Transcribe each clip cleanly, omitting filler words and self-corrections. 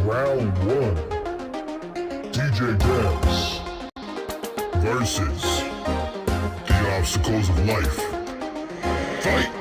Round one. DJ Dance versus the obstacles of life. Fight!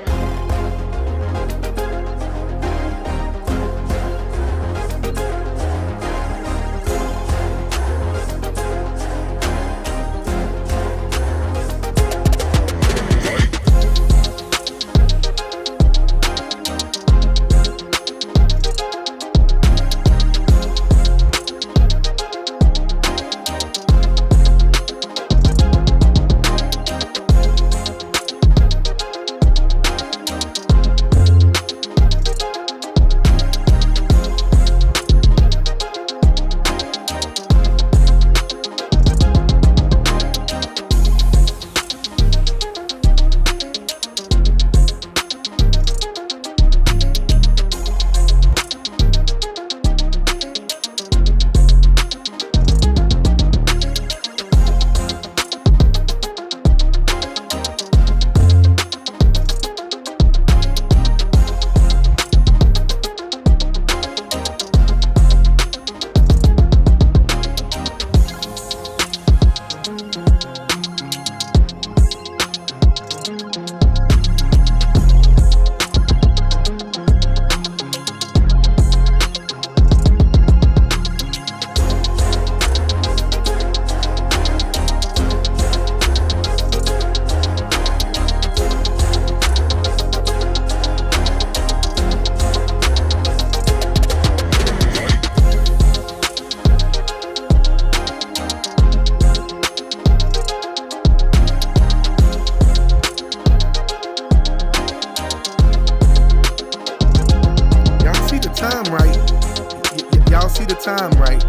Time right.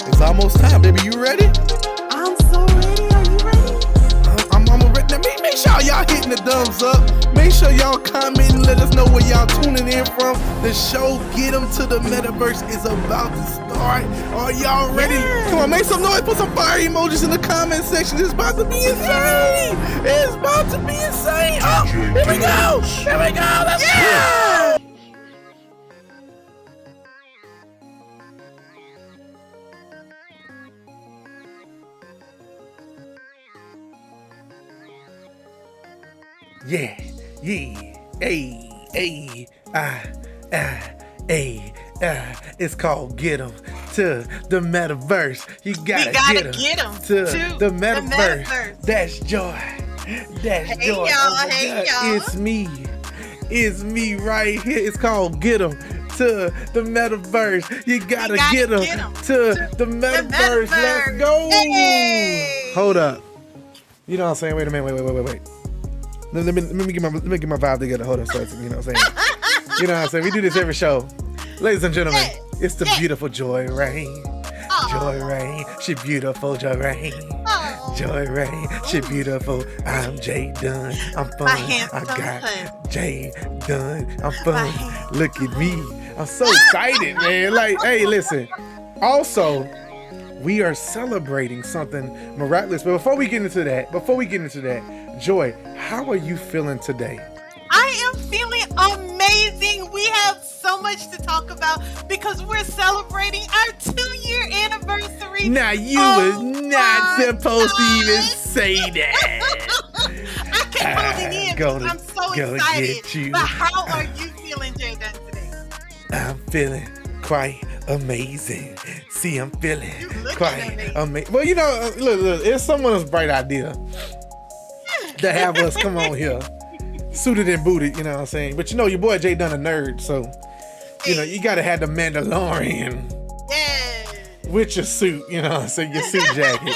It's almost time, baby. You ready? I'm so ready. Are you ready? I'm ready. Now, make sure y'all hitting the thumbs up. Make sure y'all comment and let us know where y'all tuning in from. The show GetEm to the Metaverse is about to start. Are y'all ready? Yeah. Come on, make some noise. Put some fire emojis in the comment section. It's about to be insane. It's about to be insane. Oh, here we go. Here we go. Let's go. Yeah, it's called GetEm to the Metaverse. You gotta get 'em to the Metaverse. That's joy. That's joy. Y'all, oh hey y'all. It's me right here. It's called GetEm to the Metaverse. You gotta get 'em to the Metaverse. Let's go. Hey. Hold up. You know what I'm saying? Wait a minute. Wait. Let me get my vibe together. Hold on, so you know what I'm saying? You know what I'm saying? We do this every show. Ladies and gentlemen, it's the beautiful Joy Rain. Joy Rain, she beautiful, Joy Rain. Joy Rain, she beautiful. I'm Jay Dunn. I'm fun. I got Jay Dunn. I'm fun. Look at me. I'm so excited, man. Like, hey, listen. Also, we are celebrating something miraculous. But before we get into that, Joy, how are you feeling today? I am feeling amazing. We have so much to talk about because we're celebrating our 2-year anniversary. Now, you was not supposed to even say that. I keep holding in because I'm so excited. But how are you feeling, Jay Dunn, today? I'm feeling quite amazing. See, I'm feeling quite amazing. Well, you know, look, it's someone's bright idea to have us come on here, suited and booted, you know what I'm saying? But you know, your boy Jay Dunn a nerd, so, you know, you gotta have the Mandalorian with your suit, you know what I'm saying? Your suit jacket,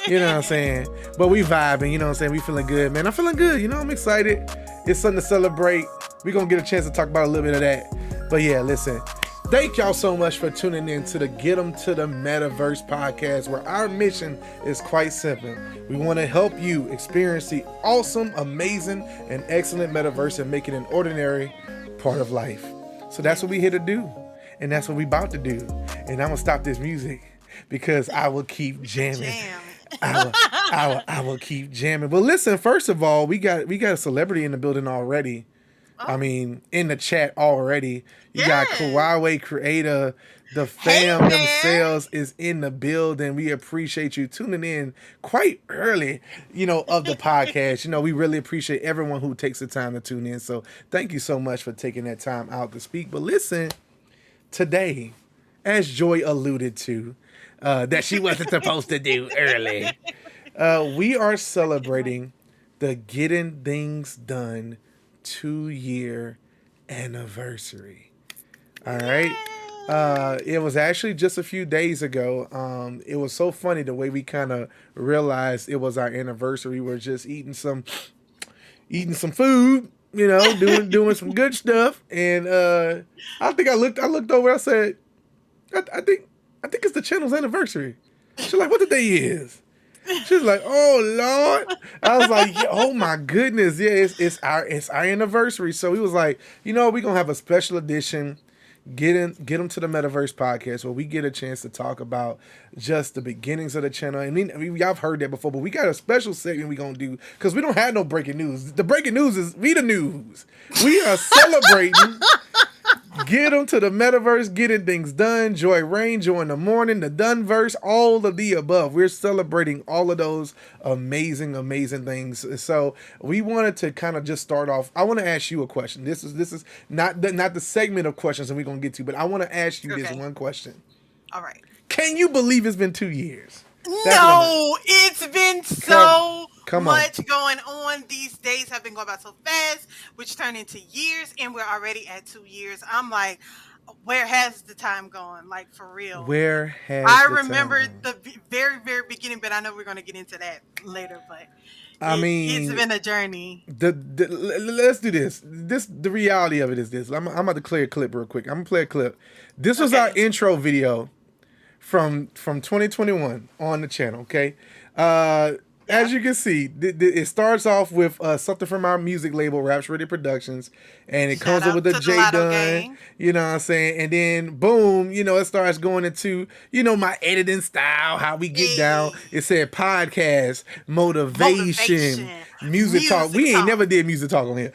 you know what I'm saying? But we vibing, you know what I'm saying? We feeling good, man. I'm feeling good, you know, I'm excited. It's something to celebrate. We're gonna get a chance to talk about a little bit of that. But yeah, listen. Thank y'all so much for tuning in to the GetEm to the Metaverse podcast, where our mission is quite simple. We want to help you experience the awesome, amazing, and excellent Metaverse and make it an ordinary part of life. So that's what we're here to do, and that's what we about to do. And I'm gonna stop this music because I will keep jamming. I will keep jamming. But listen, first of all, we got a celebrity in the building already. I Oh, mean, in the chat already. You got yes. Kawaii Creator. The Hey fam there. themselves is in the building. We appreciate you tuning in quite early, of the podcast. We really appreciate everyone who takes the time to tune in. So thank you so much for taking that time out to speak. But listen, today, as Joy alluded to, that she wasn't supposed to do early, we are celebrating the Getting Things Done 2 year anniversary. All right. It was actually just a few days ago. It was so funny the way we kind of realized it was our anniversary. We were just eating some food, doing some good stuff. And I think I looked over. I said, I think it's the channel's anniversary. She's like, what the day is? She's like, oh Lord. I was like, yeah, oh my goodness, yeah, it's our anniversary. So we was like, we're gonna have a special edition. Get them to the Metaverse podcast where we get a chance to talk about just the beginnings of the channel. I mean, y'all have heard that before, but we got a special segment we gonna do because we don't have no breaking news. The breaking news is we the news. We are celebrating. Get them to the Metaverse, getting things done. Joy Rain, Joy in the Morning, the Doneverse, all of the above. We're celebrating all of those amazing, amazing things. So we wanted to kind of just start off. I want to ask you a question. This is not the segment of questions that we're gonna get to, but I want to ask you this one question. All right. Can you believe it's been 2 years? No, it's been so Come on. much going on. These days have been going by so fast, which turn into years, and we're already at 2 years. I'm like, where has the time gone? Like, for real. Where has I the remember time the very, very beginning, but I know we're going to get into that later. But it's been a journey. Let's do this. The reality of it is this. I'm about to play a clip real quick. I'm gonna play a clip. This was our intro video from 2021 on the channel. Okay, as you can see, it starts off with something from our music label, Raps Ready Productions, and it comes up with the J Dunn. You know what I'm saying? And then boom, it starts going into my editing style, how we get down. It said podcast, motivation, music talk. We ain't never did music talk on here.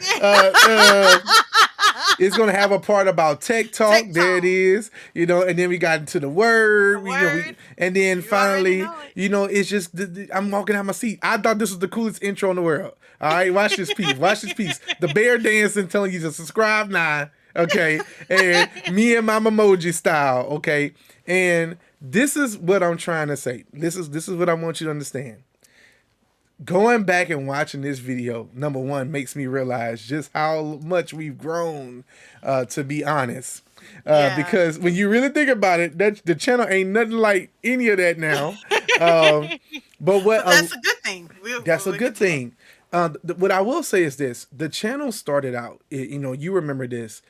It's gonna have a part about tech talk. There it is. And then we got into the word. And then finally, it's just I'm walking out my seat. I thought this was the coolest intro in the world. All right, watch this piece. Watch this piece. The bear dancing, telling you to subscribe now. Okay, and me and my emoji style. Okay, and this is what I'm trying to say. This is what I want you to understand. Going back and watching this video, number one, makes me realize just how much we've grown, to be honest. Because when you really think about it, the channel ain't nothing like any of that now. But that's a good thing. That's a good thing. What I will say is this. The channel started out, you remember this.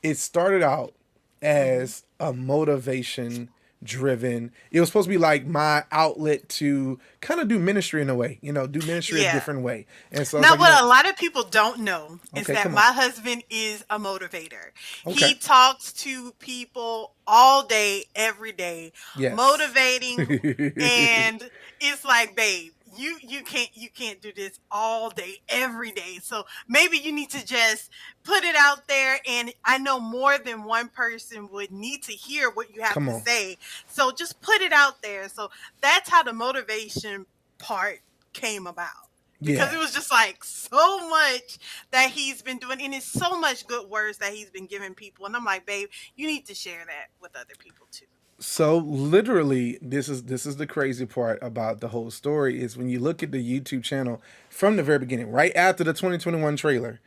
It started out as a motivation driven. It was supposed to be like my outlet to kind of do ministry in a way, do ministry a different way. And so now, what a lot of people don't know is that my husband is a motivator. Okay. He talks to people all day, every day, motivating, and it's like, babe, you can't do this all day, every day. So maybe you need to just put it out there. And I know more than one person would need to hear what you have to say. So just put it out there. So that's how the motivation part came about. Because it was just like so much that he's been doing, and it's so much good words that he's been giving people. And I'm like, babe, you need to share that with other people too. So literally, this is the crazy part about the whole story is when you look at the YouTube channel from the very beginning, right after the 2021 trailer,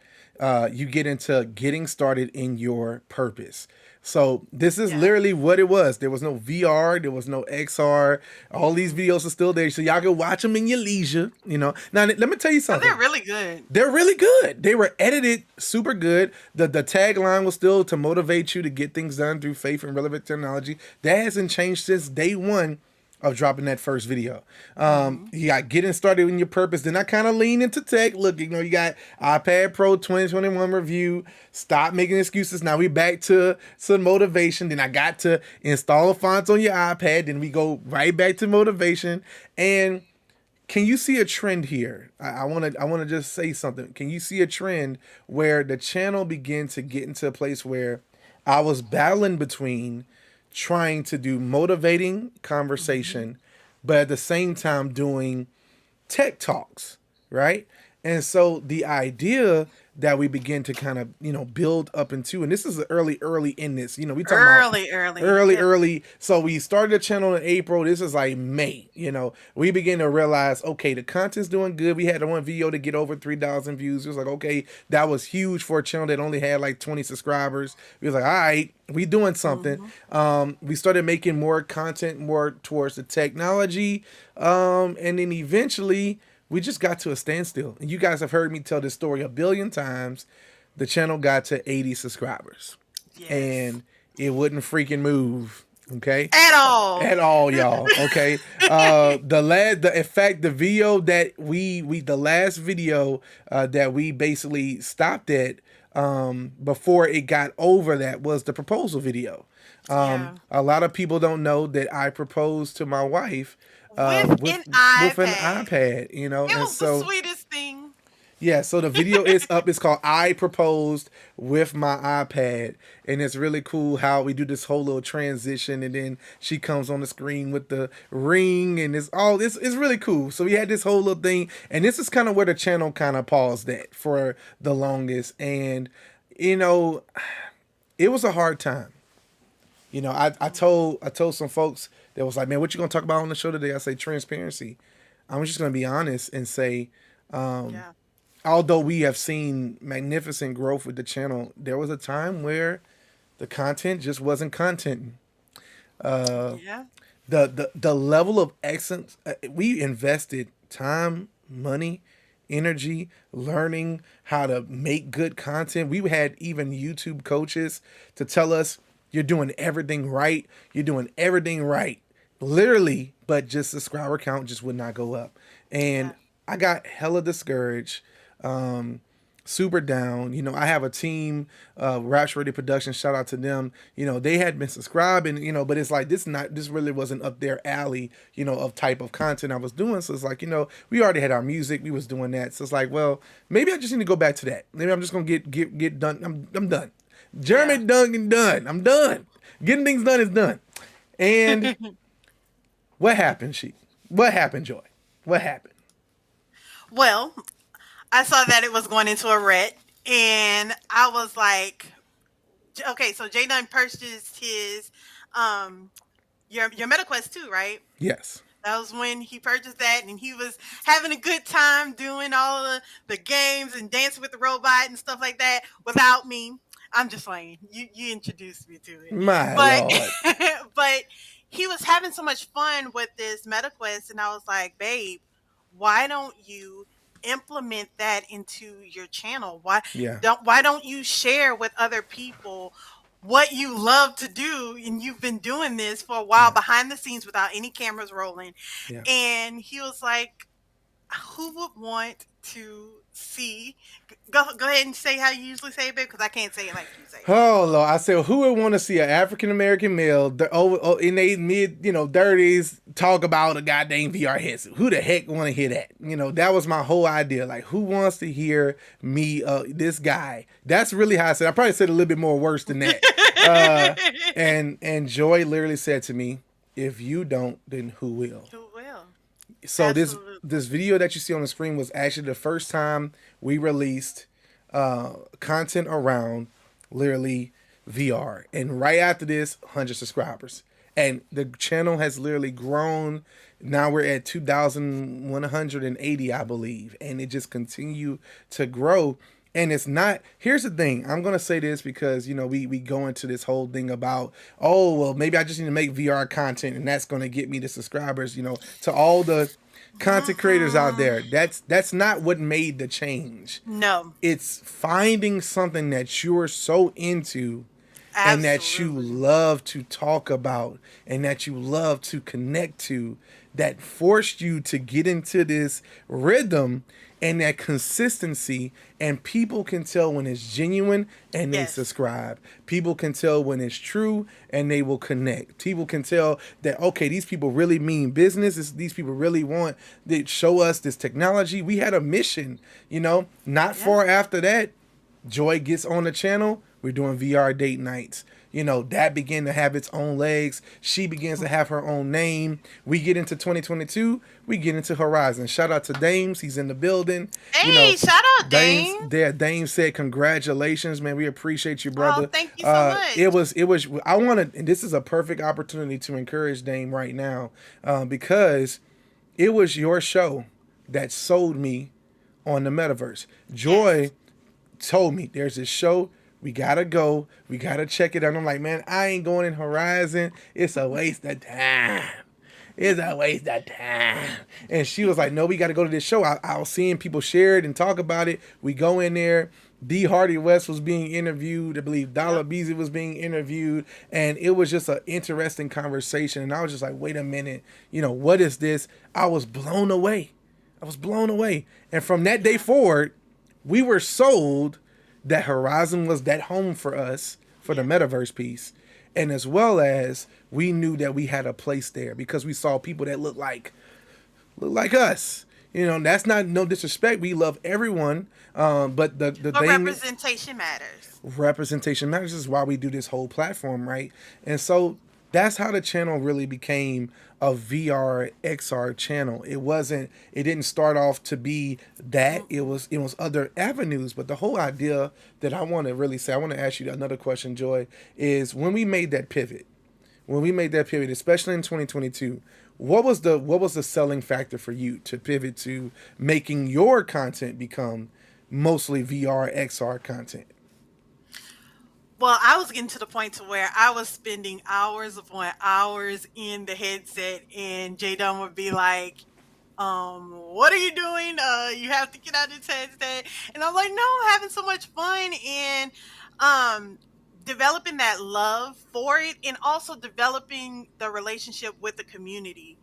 you get into getting started in your purpose. So this is literally what it was. There was no VR, there was no XR. All these videos are still there, so y'all can watch them in your leisure. Now, let me tell you something. They're really good. They're really good. They were edited super good. The tagline was still to motivate you to get things done through faith and relevant technology. That hasn't changed since day one of dropping that first video. You got getting started in your purpose. Then I kind of lean into tech. Look, you got iPad Pro 2021 review. Stop making excuses. Now we back to some motivation. Then I got to install fonts on your iPad. Then we go right back to motivation. And can you see a trend here? I want to just say something. Can you see a trend where the channel began to get into a place where I was battling between trying to do motivating conversation, but at the same time doing tech talks, right? And so the idea that we begin to kind of, build up into, and this is early in this, we talking about early. So we started the channel in April. This is like May, we begin to realize, okay, the content's doing good. We had one video to get over 3,000 views. It was like, okay, that was huge for a channel that only had like 20 subscribers. We was like, all right, we doing something. We started making more content, more towards the technology. And then eventually we just got to a standstill. And you guys have heard me tell this story a billion times. The channel got to 80 subscribers. Yes. And it wouldn't freaking move. Okay? At all, y'all. Okay. The video that the last video that we basically stopped at before it got over that was the proposal video. A lot of people don't know that I proposed to my wife with an iPad, It was the sweetest thing. Yeah, so the video is up. It's called I Proposed with My iPad. And it's really cool how we do this whole little transition, and then she comes on the screen with the ring, and it's really cool. So we had this whole little thing, and this is kind of where the channel kind of paused at for the longest. And it was a hard time. I told some folks that was like, man, what you gonna talk about on the show today? I say transparency. I'm just gonna be honest and say, although we have seen magnificent growth with the channel, there was a time where the content just wasn't content. The level of excellence, we invested time, money, energy, learning how to make good content. We had even YouTube coaches to tell us, you're doing everything right. You're doing everything right. Literally, but just subscriber count just would not go up. And I got hella discouraged, super down. I have a team, Raps Ready Productions, shout out to them. They had been subscribing, but it's like, this really wasn't up their alley, of type of content I was doing. So it's like, we already had our music, we was doing that. So it's like, well, maybe I just need to go back to that. Maybe I'm just going to get done. I'm done. Jeremy done. I'm done. Getting things done is done. And what happened, What happened, Joy? What happened? Well, I saw that it was going into a ret, and I was like, okay, so Jay Dunn purchased his your MetaQuest 2, right? Yes. That was when he purchased that, and he was having a good time doing all the games and dancing with the robot and stuff like that without me. I'm just saying, you introduced me to it. Lord. But he was having so much fun with this MetaQuest, and I was like, babe, why don't you implement that into your channel? Why don't you share with other people what you love to do? And you've been doing this for a while behind the scenes without any cameras rolling. Yeah. And he was like, who would want to see? Go ahead and say how you usually say it, babe, because I can't say it like you say it. Oh Lord, I said, who would want to see an African American male in their mid 30s talk about a goddamn VR headset? Who the heck want to hear that? That was my whole idea. Like, who wants to hear me, this guy? That's really how I said. I probably said a little bit more worse than that. And Joy literally said to me, if you don't, then who will? Who will? So Absolutely. this video that you see on the screen was actually the first time we released content around literally VR. And right after this, 100 subscribers. And the channel has literally grown. Now we're at 2,180, I believe. And it just continue to grow. And it's not, here's the thing, I'm going to say this because, we go into this whole thing about, oh, well, maybe I just need to make VR content and that's going to get me the subscribers, to all the content creators out there. That's not what made the change. No. It's finding something that you're so into Absolutely. And that you love to talk about and that you love to connect to, that forced you to get into this rhythm and that consistency, and people can tell when it's genuine and they subscribe. People can tell when it's true and they will connect. People can tell that, okay, these people really mean business. These people really want to show us this technology. We had a mission, not far after that, Joy gets on the channel. We're doing VR date nights. That began to have its own legs. She begins to have her own name. We get into 2022. We get into Horizon. Shout out to Dames. He's in the building. Hey, shout out Dames. Dames said, congratulations, man. We appreciate you, brother. Oh, thank you so much. I wanted, and this is a perfect opportunity to encourage Dame right now, because it was your show that sold me on the Metaverse. Joy told me there's this show. We gotta go. We gotta check it out. I'm like, man, I ain't going in Horizon. It's a waste of time. It's a waste of time. And she was like, no, we gotta go to this show. I was seeing people share it and talk about it. We go in there. D. Hardy West was being interviewed. I believe Dollar Beasley was being interviewed. And it was just an interesting conversation. And I was just like, wait a minute. What is this? I was blown away. And from that day forward, we were sold that Horizon was that home for us for the Metaverse piece. And as well as we knew that we had a place there because we saw people that look like us. That's not no disrespect. We love everyone. But the thing, representation matters. Representation matters is why we do this whole platform, right? And so that's how the channel really became a VR XR channel. It didn't start off to be that. It was other avenues. But the whole idea that I want to really say, I want to ask you another question, Joy, is when we made that pivot, especially in 2022, what was the selling factor for you to pivot to making your content become mostly VR XR content? Well, I was getting to the point to where I was spending hours upon hours in the headset, and GTD would be like, what are you doing? You have to get out of this headset. And I'm like, no, I'm having so much fun. And developing that love for it, and also developing the relationship with the community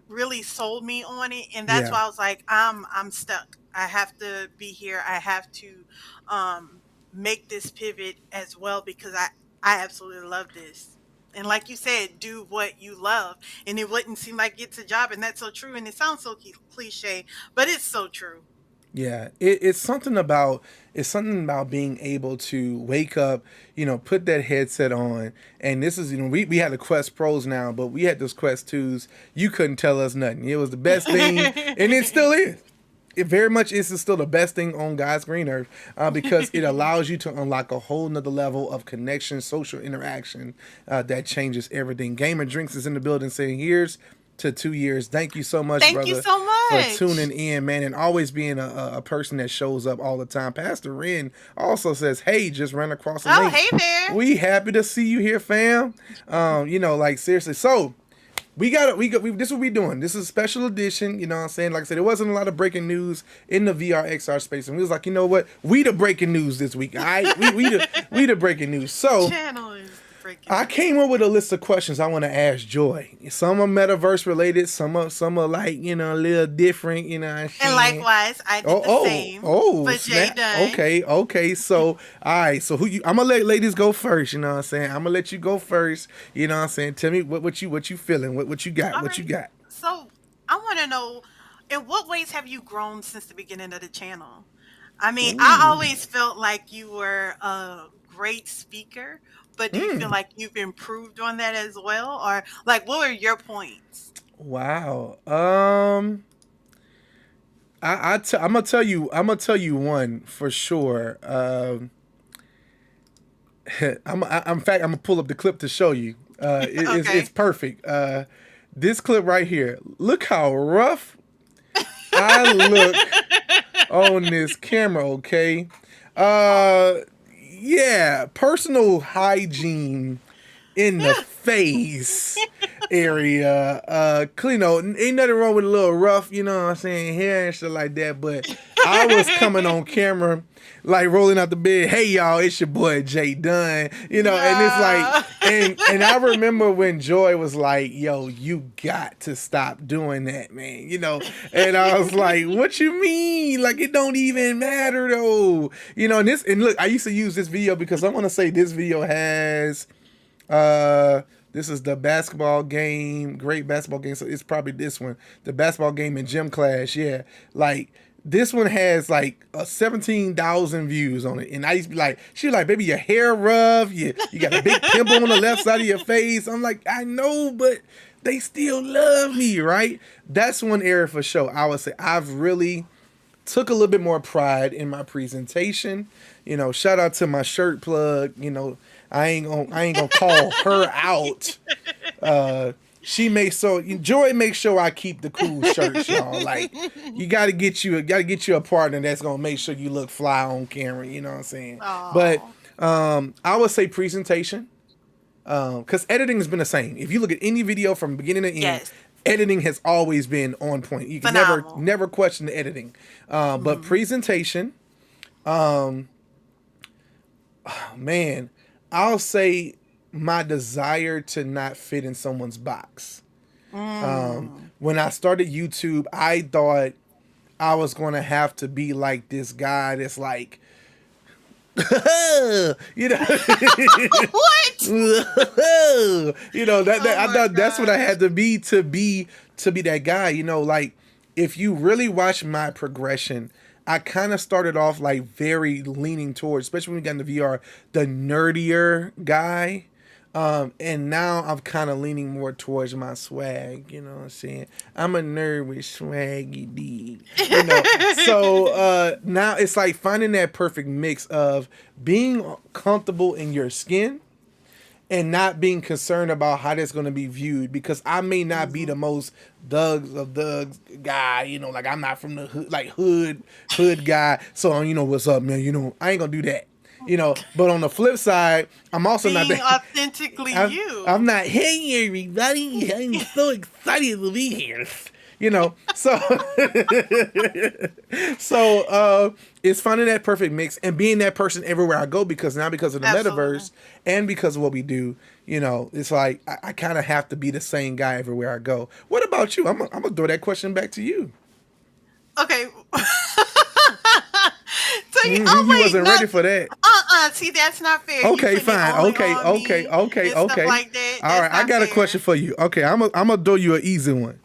really sold me on it. And that's why I was like, I'm stuck. I have to be here. I have to make this pivot as well, because I absolutely love this. And like you said, do what you love, and it wouldn't seem like it's a job. And that's so true. And it sounds so cliche, but it's so true. Yeah, it's something about being able to wake up, put that headset on, and this is, we had the Quest Pros now, but we had those Quest 2s. You couldn't tell us nothing. It was the best thing, and it still is. It very much is still the best thing on God's green earth, because it allows you to unlock a whole nother level of connection, social interaction that changes everything. Gamer Drinks is in the building saying, here's to 2 years. Thank you so much, brother. Thank you so much for tuning in, man, and always being a person that shows up all the time. Pastor Wren also says, hey, just ran across a link. Hey there. We happy to see you here, fam. Seriously. So we this is what we doing. This is a special edition, you know what I'm saying? Like I said, there wasn't a lot of breaking news in the VR XR space, and we was like, you know what? We the breaking news this week, all right? we the breaking news. So channel is breaking I came up with a list of questions I want to ask Joy. Some are Metaverse related, some are like, a little different, you know what I'm saying? And likewise, I did the same. But Jay done. Okay. So, all right. So I'm gonna let ladies go first, you know what I'm saying? I'm gonna let you go first, you know what I'm saying? Tell me what you feeling, what you got, you got. So I want to know, in what ways have you grown since the beginning of the channel? I mean, I always felt like you were a great speaker, but do you feel like you've improved on that as well? Or like, what were your points? Wow. I'm gonna tell you one for sure. In fact, I'm gonna pull up the clip to show you. It's perfect. This clip right here. Look how rough I look on this camera. Okay. Yeah, personal hygiene in the face area. Ain't nothing wrong with a little rough, you know what I'm saying, hair and shit like that. But I was coming on camera, like rolling out the bed. Hey y'all, it's your boy Jay Dunn. And it's like, and I remember when Joy was like, "Yo, you got to stop doing that, man." And I was like, "What you mean? Like it don't even matter though." And look, I used to use this video because I want to say this video has this is the basketball game, great basketball game. So it's probably this one, the basketball game in gym class. Yeah, like this one has like 17,000 views on it, and I used to be like, she was like, "Baby, your hair rough, you got a big pimple on the left side of your face." I'm like, I know, but they still love me, right? That's one area for sure. I would say I've really took a little bit more pride in my presentation. Shout out to my shirt plug. I ain't gonna call her out. Joy makes sure I keep the cool shirts, y'all. Like you gotta get you a partner that's gonna make sure you look fly on camera. You know what I'm saying? Aww. But I would say presentation, because editing has been the same. If you look at any video from beginning to end, yes. Editing has always been on point. You can never question the editing. But presentation, man, I'll say my desire to not fit in someone's box. When I started YouTube, I thought I was going to have to be like this guy that's like, what? I thought that's what I had to be that guy. Like if you really watch my progression, I kind of started off like very leaning towards, especially when we got into VR, the nerdier guy. And now I'm kind of leaning more towards my swag, you know what I'm saying? I'm a nerd with swaggy D, So, now it's like finding that perfect mix of being comfortable in your skin and not being concerned about how that's going to be viewed, because I may not be the most thugs of thugs guy, like I'm not from the hood, like hood guy. So, what's up, man? I ain't gonna do that. But on the flip side, I'm also being not that authentically you. I'm not, "Hey everybody, I'm so excited to be here." So it's finding that perfect mix and being that person everywhere I go, because now, because of the Metaverse and because of what we do, it's like I kind of have to be the same guy everywhere I go. What about you? I'm gonna throw that question back to you. Okay. You wasn't ready for that. See, that's not fair. Okay, fine. Okay. Stuff like that. All right, I got a question for you. Okay, I'm gonna throw you an easy one.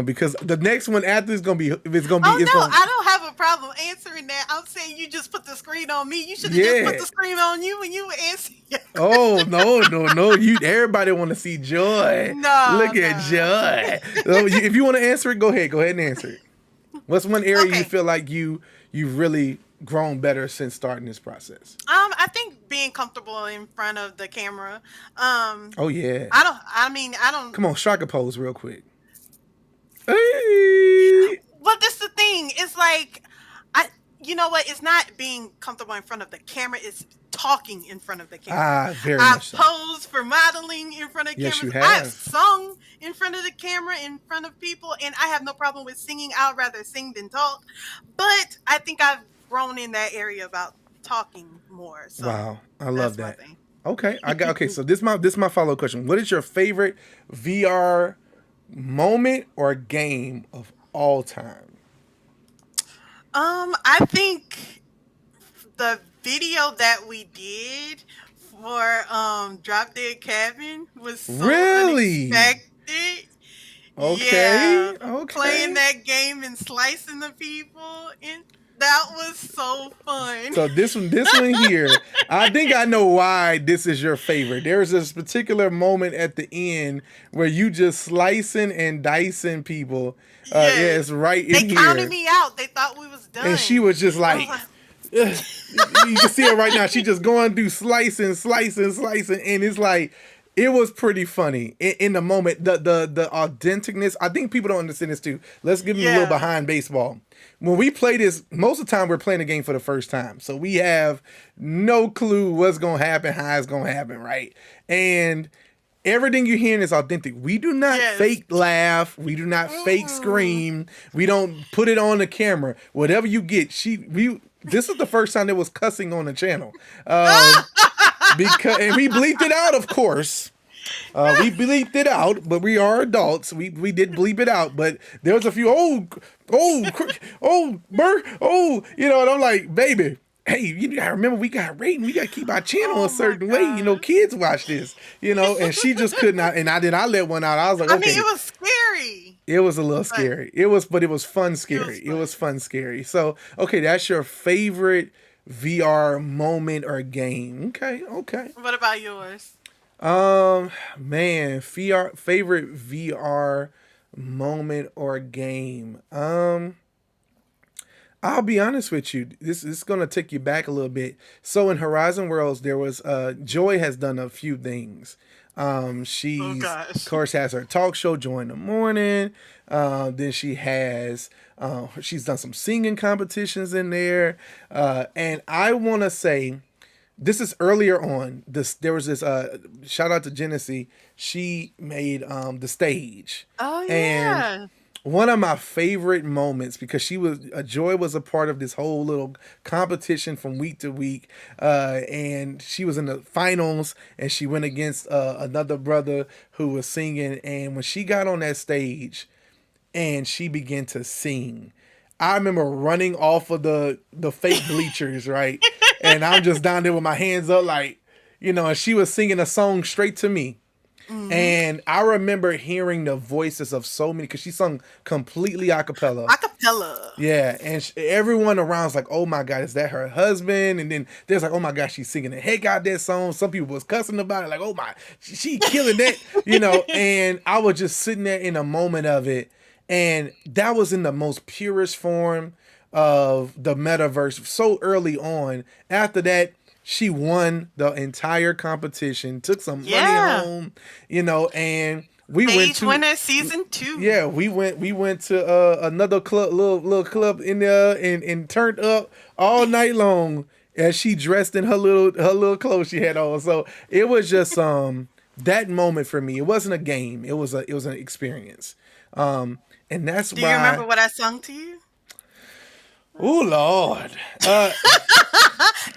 Because the next one after is gonna be. I don't have a problem answering that. I'm saying you just put the screen on me. You should have just put the screen on you when you were answering. Oh no! Everybody want to see Joy. Look at Joy. If you want to answer it, go ahead and answer it. What's one area you feel like you've really grown better since starting this process? I think being comfortable in front of the camera. Oh yeah. I don't. Come on, strike a pose real quick. Hey. But this is the thing. It's like, you know what? It's not being comfortable in front of the camera. It's talking in front of the camera. Very much so. I've posed for modeling in front of cameras. You have. I've sung in front of the camera, in front of people, and I have no problem with singing. I'd rather sing than talk. But I think I've grown in that area about talking more. So wow, I love that. Okay, so this is my follow-up question. What is your favorite VR moment or game of all time? I think the video that we did for Drop Dead Cabin was so unexpected. Okay. Playing that game and slicing the people, and that was so fun. So this one here, I think I know why this is your favorite. There's this particular moment at the end where you just slicing and dicing people. It's right in here. They counted me out. They thought we was done. And she was just like, you can see her right now. She just going through slicing. And it's like, it was pretty funny in the moment. The authenticness. I think people don't understand this too. Let's give them a little behind baseball. When we play this, most of the time we're playing the game for the first time. So we have no clue what's going to happen, how it's going to happen, right? And everything you're hearing is authentic. We do not fake laugh. We do not fake scream. We don't put it on the camera. Whatever you get, this is the first time there was cussing on the channel. because and we bleeped it out, of course. We bleeped it out, but we are adults. We did bleep it out, but there was a few and I'm like, baby, hey, you gotta remember we got rating. We gotta keep our channel a certain way. Kids watch this. And she just could not. And I let one out. I was like, okay. I mean, it was scary. It was a little scary. But it was fun scary. It was fun scary. So, okay, that's your favorite VR moment or game. Okay. What about yours? Man, favorite VR moment or game. I'll be honest with you. This is going to take you back a little bit. So in Horizon Worlds, there was Joy has done a few things. She's of course has her talk show Joy in the Morning. Then she has she's done some singing competitions in there. And I want to say this is earlier on. There was this shout out to Genesee. She made the stage. Oh yeah. And one of my favorite moments, because Joy was a part of this whole little competition from week to week, and she was in the finals, and she went against another brother who was singing, and when she got on that stage, and she began to sing, I remember running off of the fake bleachers, right, and I'm just down there with my hands up, like, and she was singing a song straight to me. Mm-hmm. And I remember hearing the voices of so many, because she sung completely a cappella. Yeah, and everyone around's like, oh my God, is that her husband? And then there's like, oh my God, she's singing the heck out that song. Some people was cussing about it, like, oh my, she killing that, And I was just sitting there in a moment of it. And that was in the most purest form of the metaverse so early on. After that, she won the entire competition, took some money home, and we went to winner season 2. Yeah, we went to another club, little club in there, and turned up all night long as she dressed in her little clothes she had on. So it was just that moment for me. It wasn't a game. It was an experience. And that's why. Do you remember what I sung to you? Oh Lord.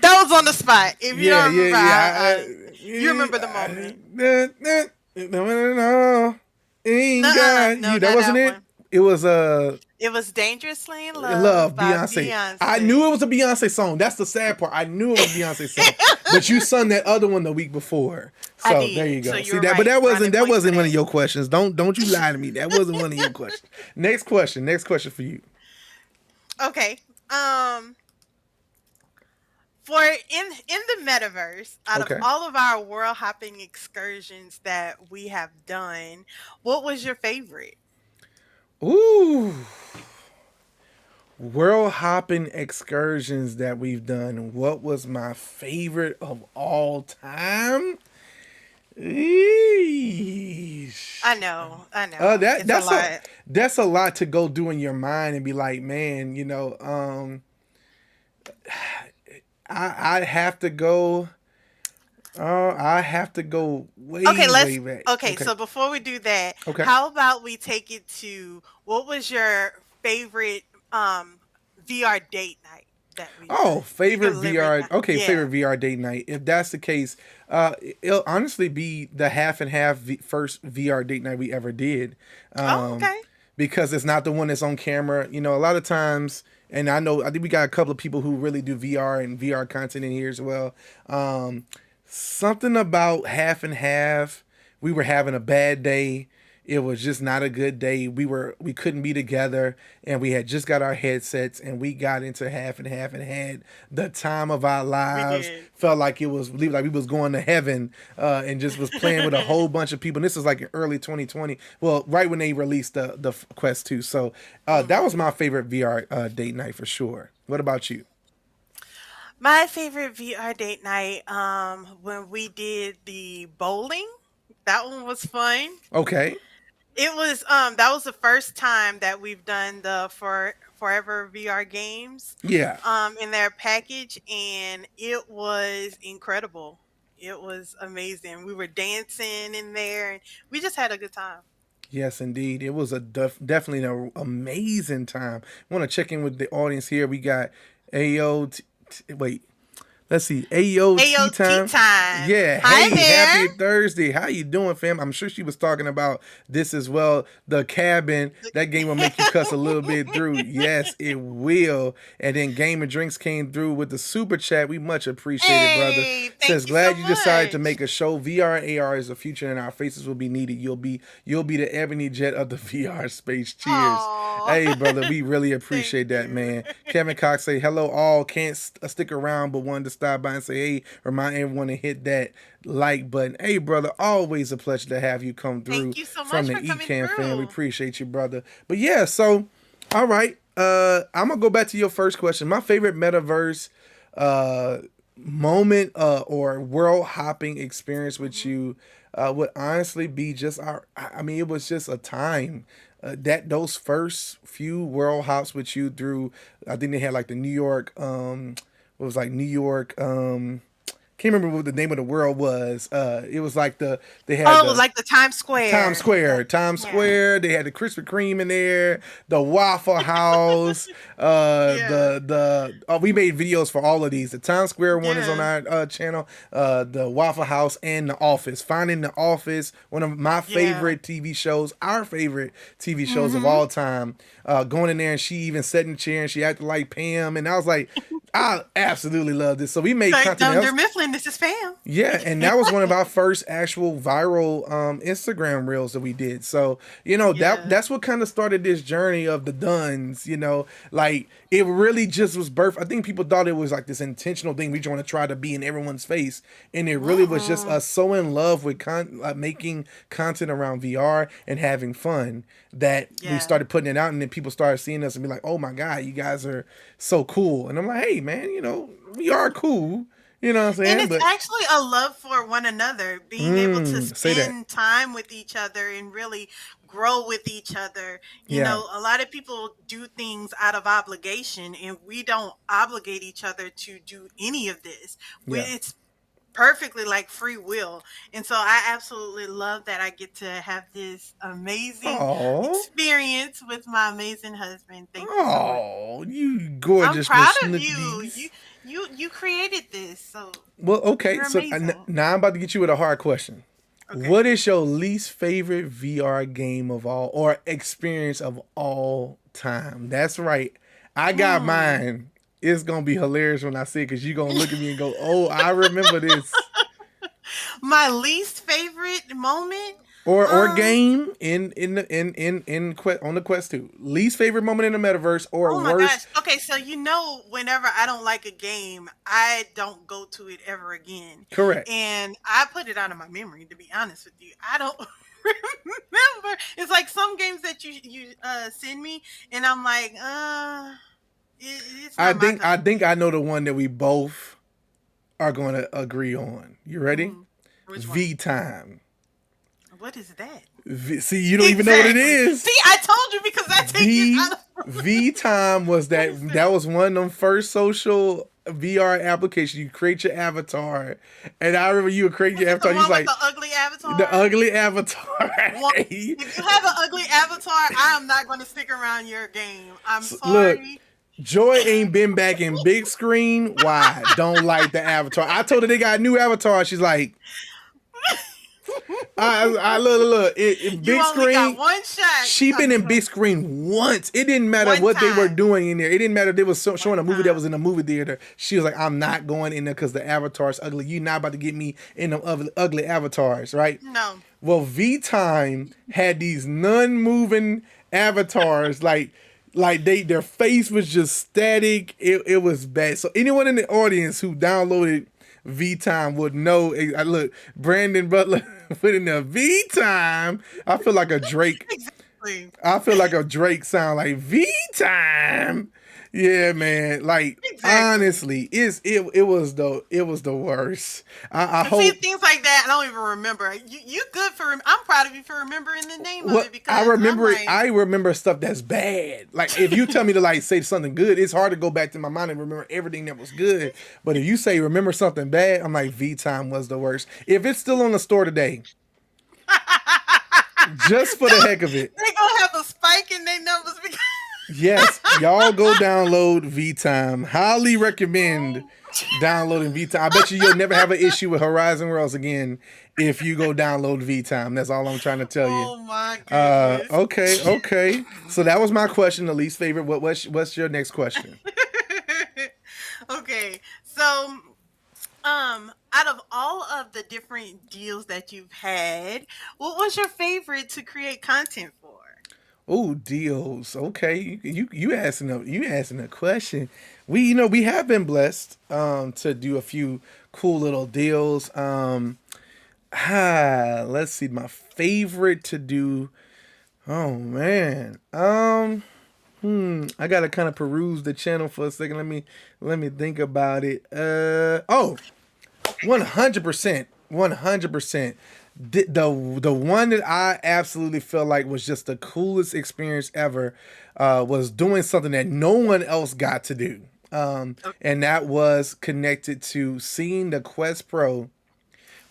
That was on the spot. If you don't remember, you remember the moment. That wasn't it. It was It was Dangerously in Love by Beyonce. I knew it was a Beyonce song. That's the sad part. I knew it was a Beyonce song. But you sung that other one the week before. So there you go. So see that, right. But that wasn't one of your questions. Don't you lie to me. That wasn't one of your questions. Next question for you. Okay. For in the metaverse, out of all of our world hopping excursions that we have done, what was your favorite? Ooh. World hopping excursions that we've done. What was my favorite of all time? Eesh. I know. That's a lot to go do in your mind and be like, man, I have to go. I have to go way back. Okay, so before we do that, how about we take it to what was your favorite VR date night? Favorite VR. Favorite VR date night. If that's the case, it'll honestly be the half and half first VR date night we ever did. Because it's not the one that's on camera. A lot of times, and I think we got a couple of people who really do VR and VR content in here as well. Something about half and half. We were having a bad day. It was just not a good day. We couldn't be together, and we had just got our headsets, and we got into half and half and had the time of our lives. Felt like we was going to heaven, and just was playing with a whole bunch of people. And this was like in early 2020. Well, right when they released the Quest 2. So that was my favorite VR date night for sure. What about you? My favorite VR date night, when we did the bowling. That one was fun. Okay. It was that was the first time that we've done the Forever VR games. Yeah. In their package, and it was incredible. It was amazing. We were dancing in there, and we just had a good time. Yes, indeed. It was definitely an amazing time. I want to check in with the audience here. We got Ayo. Wait. Let's see. AOT AOT time. time. Yeah. Hi Hey, there. happy Thursday. How you doing, fam? I'm sure she was talking about this as well. The cabin. That game will make you cuss a little bit through. Yes, it will. And then Game and Drinks came through with the super chat. We much appreciate it, brother. Hey, Says thank you so glad you decided to much. make a show. VR and AR is the future, and our faces will be needed. You'll be the ebony jet of the VR space. Cheers. Aw. Hey, brother, we really appreciate that, you. man. Kevin Cox say hello all. Can't stick around, but wanted to stop by and say hey. Remind everyone to hit that like button. Hey, brother, always a pleasure to have you come through. Thank you so from much the for coming Ecam through. fan. We appreciate you, brother. But yeah, so all right. I'm gonna go back to your first question. My favorite metaverse moment or world hopping experience with you would honestly be just I mean, it was just a time that those first few world hops with you through. I think they had like the New York what was like New York can't remember what the name of the world was. It was like they had like the Times Square. Times Square. They had the Krispy Kreme in there, the Waffle House. We made videos for all of these. The Times Square one is on our channel. The Waffle House and The Office. Finding The Office, one of my favorite TV shows, our favorite TV shows of all time. Going in there and she even sat in the chair and she acted like Pam, and I was like, I absolutely love this. So we made content. Dunder Mifflin, this is Pam. Yeah, and that was one of our first actual viral Instagram reels that we did. So, that's what kind of started this journey of the Duns, like it really just was birth. I think people thought it was like this intentional thing. We just want to try to be in everyone's face. And it really was just us so in love with making content around VR and having fun that we started putting it out, and then people started seeing us and be like, oh my God, you guys are so cool. And I'm like, hey man, we are cool. You know what I'm saying? And it's actually a love for one another, being able to spend time with each other and really grow with each other. You know, a lot of people do things out of obligation, and we don't obligate each other to do any of this. It's perfectly like free will. And so I absolutely love that I get to have this amazing experience with my amazing husband. Thank you so much. Oh, you gorgeous. I'm proud of you. You created this. So well, okay. So now I'm about to get you with a hard question. Okay. What is your least favorite VR game of all or experience of all time? That's right. I got mine. It's going to be hilarious when I say it because you're going to look at me and go, oh, I remember this. My least favorite moment? Or game on the Quest 2. Least favorite moment in the metaverse or worst. Gosh. Okay, so whenever I don't like a game, I don't go to it ever again. Correct. And I put it out of my memory, to be honest with you. I don't remember. It's like some games that you send me, and I'm like, it's not I think I know the one that we both are going to agree on. You ready? V Time. What is that? See, you don't even know what it is. See, I told you because I take it out of V Time was that was one of them first social VR applications. You create your avatar, and I remember you would create your avatar. You like the ugly avatar. The ugly avatar. If you have an ugly avatar, I am not going to stick around your game. I'm sorry. Look, Joy ain't been back in big screen. Why? Don't like the avatar. I told her they got a new avatar. She's like, I look. Big screen. Got one shot. She been in big screen once. It didn't matter what they were doing in there. It didn't matter if they was showing a movie that was in a movie theater. She was like, I'm not going in there because the avatar's ugly. You're not about to get me in them ugly avatars, right? No. Well, V Time had these non-moving avatars, like their face was just static. It was bad. So anyone in the audience who downloaded V Time would know. Look, Brandon Butler put in there V Time. I feel like a Drake. Exactly. I feel like a Drake sound like V Time. Yeah, man. Like honestly, it was the worst. I hope things like that. I don't even remember. You good for? I'm proud of you for remembering the name of it because I remember I remember stuff that's bad. Like if you tell me to say something good, it's hard to go back to my mind and remember everything that was good. But if you say remember something bad, I'm like V Time was the worst. If it's still on the store today. Just for the heck of it. They're gonna have a spike in their numbers because Yes, Y'all go download V-Time. Highly recommend downloading V-Time. I bet you'll never have an issue with Horizon Worlds again if you go download V-Time. That's all I'm trying to tell you. Oh my goodness. Okay. So that was my question, the least favorite. What's your next question? Okay. So, out of all of the different deals that you've had, what was your favorite to create content for? Oh, deals. Okay, you asking a question. We have been blessed to do a few cool little deals. Let's see, my favorite to do. Oh man. I gotta kind of peruse the channel for a second. Let me think about it. 100%. 100%. The one that I absolutely felt like was just the coolest experience ever was doing something that no one else got to do. And that was connected to seeing the Quest Pro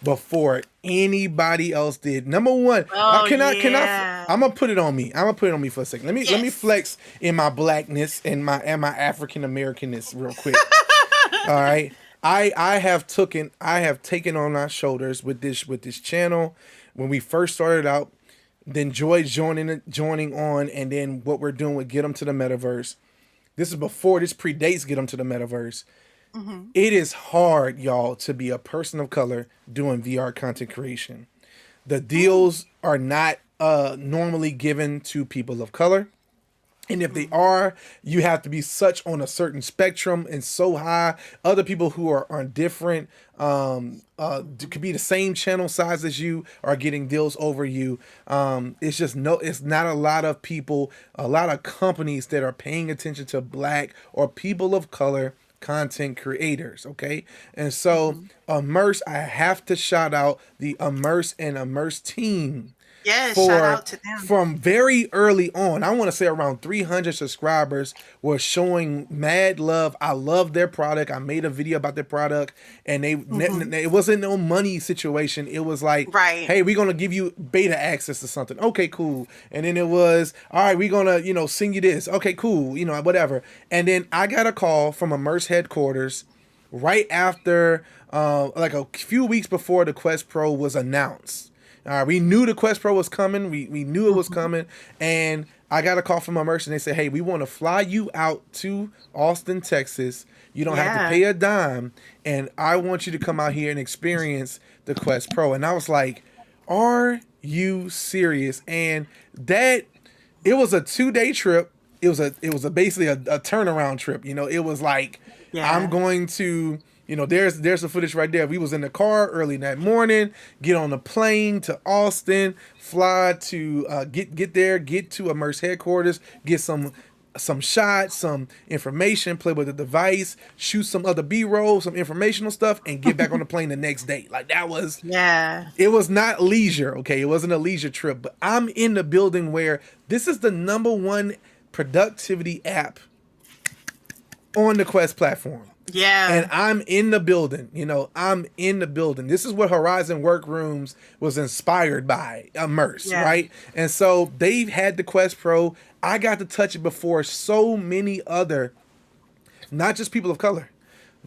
before anybody else did. Number one, I'm gonna put it on me. I'm gonna put it on me for a second. Let me flex in my blackness and my African Americanness real quick. All right. I have taken on my shoulders with this channel when we first started out, then Joy joining on, and then what we're doing with GetEm to the Metaverse. This predates GetEm to the Metaverse. Mm-hmm. It is hard, y'all, to be a person of color doing VR content creation. The deals are not normally given to people of color. And if they are, you have to be such on a certain spectrum and so high. Other people who are on different, could be the same channel size as you, are getting deals over you. It's not a lot of people, a lot of companies that are paying attention to Black or people of color content creators. Okay. And so Immerse, I have to shout out the Immerse team. Yes, shout out to them. From very early on, I want to say around 300 subscribers were showing mad love. I love their product. I made a video about their product, and it wasn't no money situation. It was like, hey, we're gonna give you beta access to something. Okay, cool. And then it was, all right, we're gonna send you this. Okay, cool. Whatever. And then I got a call from Immerse headquarters right after, like a few weeks before the Quest Pro was announced. We knew the Quest Pro was coming. We knew it was coming. And I got a call from Immerse, and they said, hey, we want to fly you out to Austin, Texas. You don't have to pay a dime. And I want you to come out here and experience the Quest Pro. And I was like, are you serious? And it was a 2-day trip. It was basically a turnaround trip. It was like, I'm going to... there's the footage right there. We was in the car early that morning, get on the plane to Austin, fly to get there, get to Immerse headquarters, get some shots, some information, play with the device, shoot some other B-roll, some informational stuff, and get back on the plane the next day. Like that was, it was not leisure. Okay. It wasn't a leisure trip, but I'm in the building where this is the #1 productivity app on the Quest platform. Yeah. And I'm in the building. I'm in the building. This is what Horizon Workrooms was inspired by, Immerse, right? And so they've had the Quest Pro. I got to touch it before so many other, not just people of color,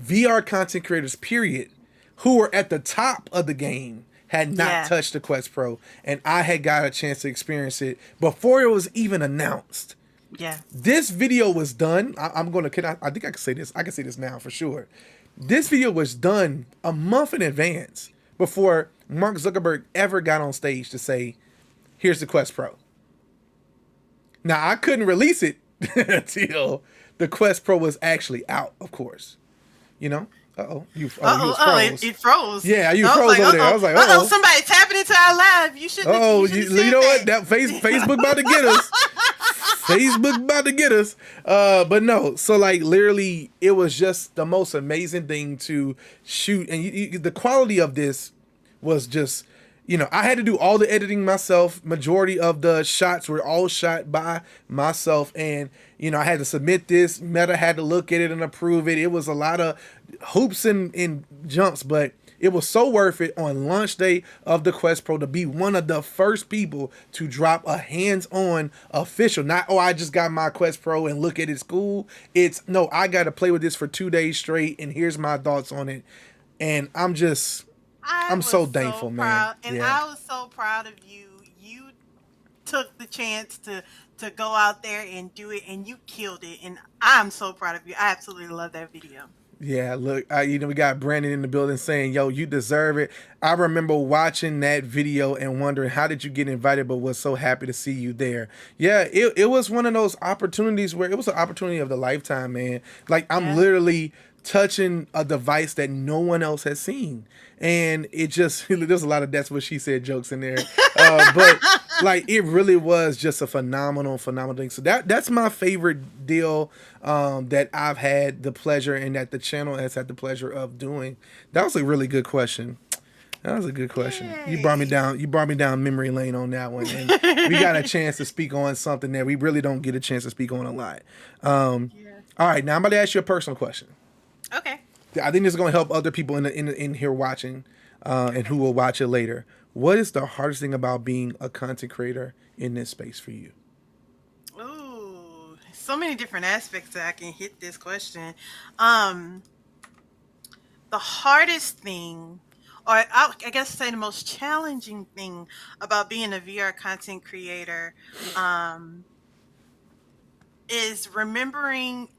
VR content creators, period, who were at the top of the game had not touched the Quest Pro. And I had got a chance to experience it before it was even announced. Yeah. This video was done. I think I can say this. I can say this now for sure. This video was done a month in advance before Mark Zuckerberg ever got on stage to say, here's the Quest Pro. Now, I couldn't release it until the Quest Pro was actually out, of course. You froze. It froze. Yeah, you froze over there. I was like, somebody tapping into our live. You should. You know what? That Facebook about to get us. Facebook about to get us. But no, so like literally it was just the most amazing thing to shoot. And the quality of this was just, I had to do all the editing myself. Majority of the shots were all shot by myself. And, I had to submit this. Meta had to look at it and approve it. It was a lot of hoops and jumps, but it was so worth it on launch day of the Quest Pro to be one of the first people to drop a hands-on official. Not, oh, I just got my Quest Pro and look at it's cool. It's no, I got to play with this for 2 days straight, and here's my thoughts on it. And I'm so thankful, man. And Yeah. I was so proud of you. You took the chance to go out there and do it, and you killed it. And I'm so proud of you. I absolutely love that video. Yeah, look, we got Brandon in the building saying, "Yo, you deserve it." I remember watching that video and wondering, how did you get invited? But was so happy to see you there. Yeah, it was one of those opportunities where it was an opportunity of the lifetime, man. Like, I'm literally touching a device that no one else has seen, and it just there's a lot of "that's what she said" jokes in there, but like, it really was just a phenomenal thing. So that's my favorite deal that I've had the pleasure, and that the channel has had the pleasure of doing. That was a really good question. That was a good question. Yay. You brought me down memory lane on that one, and we got a chance to speak on something that we really don't get a chance to speak on a lot. All right, now I'm about to ask you a personal question. Okay. I think this is going to help other people in here watching, and who will watch it later. What is the hardest thing about being a content creator in this space for you? Ooh, so many different aspects that I can hit this question. The hardest thing, or I guess say the most challenging thing about being a VR content creator, is remembering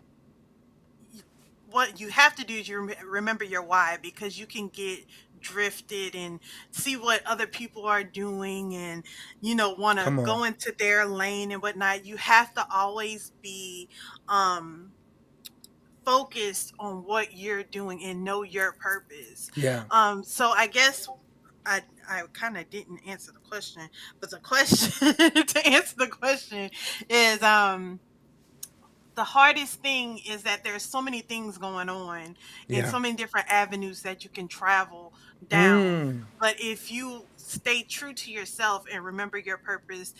what you have to do is you remember your why, because you can get drifted and see what other people are doing, and want to go into their lane and whatnot. You have to always be focused on what you're doing and know your purpose. So I guess I kind of didn't answer the question, but the question to answer the question is the hardest thing is that there's so many things going on and so many different avenues that you can travel down. But if you stay true to yourself and remember your purpose,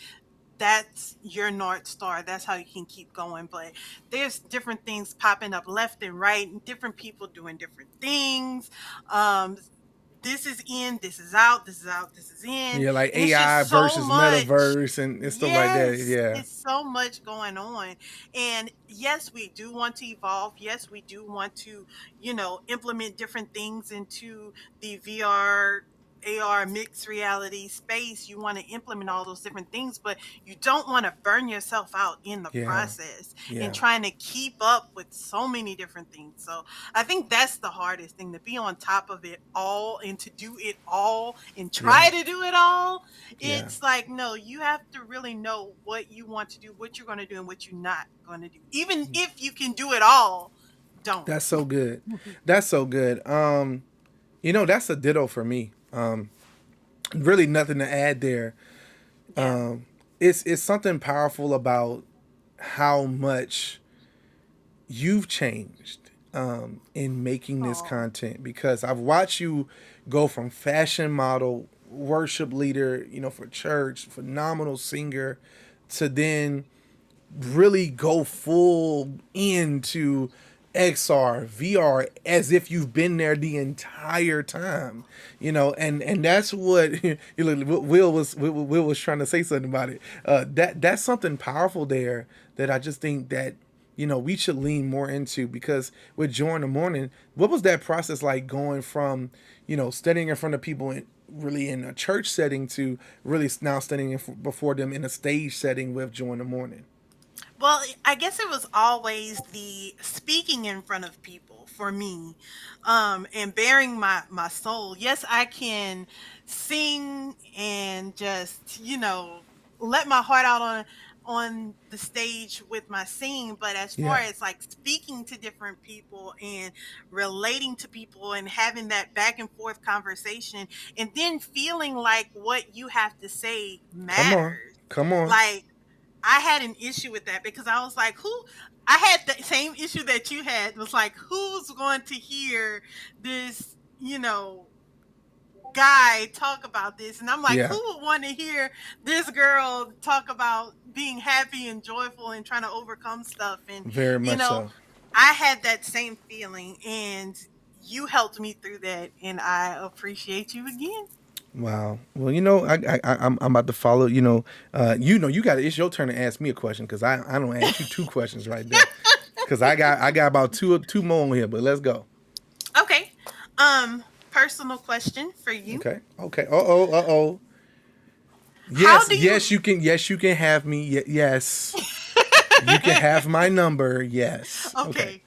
that's your North Star. That's how you can keep going. But there's different things popping up left and right, and different people doing different things. This is in, this is out, this is out, this is in. Yeah, like AI versus Metaverse and stuff like that. Yeah. It's so much going on. And yes, we do want to evolve. Yes, we do want to, implement different things into the VR, AR, mixed reality space. You want to implement all those different things, but you don't want to burn yourself out in the process and trying to keep up with so many different things. So I think that's the hardest thing, to be on top of it all and to do it all and try to do it all. It's like, no, you have to really know what you want to do, what you're going to do, and what you're not going to do. Even if you can do it all, don't. That's so good. That's so good. That's a ditto for me. Really nothing to add there. It's something powerful about how much you've changed in making this content, because I've watched you go from fashion model, worship leader, for church, phenomenal singer, to then really go full into XR, VR, as if you've been there the entire time, and that's what Will was trying to say something about it. That's something powerful there that I just think that we should lean more into, because with Joy in the Morning, what was that process like, going from studying in front of people and really in a church setting to really now standing before them in a stage setting with Joy in the Morning? Well, I guess it was always the speaking in front of people for me, and bearing my soul. Yes, I can sing and just, let my heart out on the stage with my singing, but as far as like speaking to different people and relating to people and having that back and forth conversation, and then feeling like what you have to say matters. Come on. Like, I had an issue with that, because I was like, I had the same issue that you had. It was like, who's going to hear this, guy talk about this? And I'm like, who would want to hear this girl talk about being happy and joyful and trying to overcome stuff? And very much so. I had that same feeling, and you helped me through that, and I appreciate you again. Wow. Well, I'm about to follow. You got it's your turn to ask me a question because I don't ask you two questions right there because I got about two more on here, but let's go. Okay. Personal question for you. Okay. Okay. Uh oh. How Yes. do you Yes. You can. Yes. You can have me. Yes. You can have my number. Yes. Okay.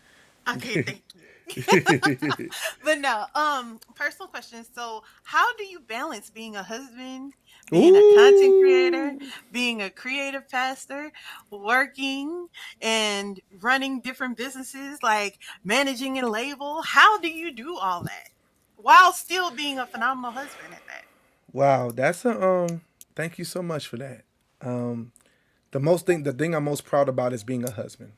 Okay. Okay, thank you. But no, personal question. So, how do you balance being a husband, being a content creator, Ooh. being a creative pastor, working and running different businesses, like managing a label? How do you do all that while still being a phenomenal husband at that? Wow. That's a. Thank you so much for that. Um. The thing I'm most proud about is being a husband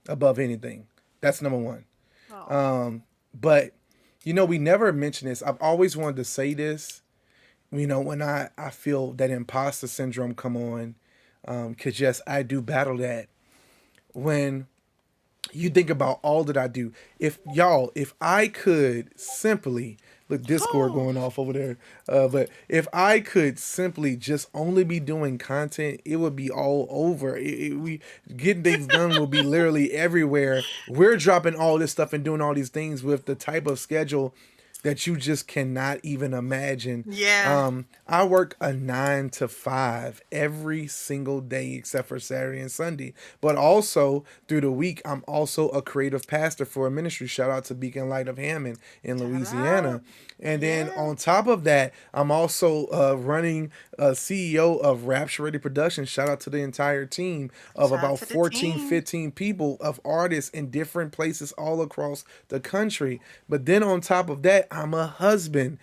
above anything. That's number one. Oh, But we never mention this. I've always wanted to say this. When I feel that imposter syndrome come on, because yes, I do battle that. When you think about all that I do, if I could simply look Discord oh, going off over there, but if I could simply just only be doing content, it would be all over. We getting things done will be literally everywhere. We're dropping all this stuff and doing all these things with the type of schedule that you just cannot even imagine. yeah. I work a 9 to 5 every single day except for Saturday and Sunday. But also through the week, I'm also a creative pastor for a ministry. Shout out to Beacon Light of Hammond in Shout Louisiana. out. And then Yeah. on top of that, I'm also running a CEO of Rapture Ready Productions. Shout out to the entire team of Shout out about to the 14, team. 15 people of artists in different places all across the country. But then on top of that, I'm a husband.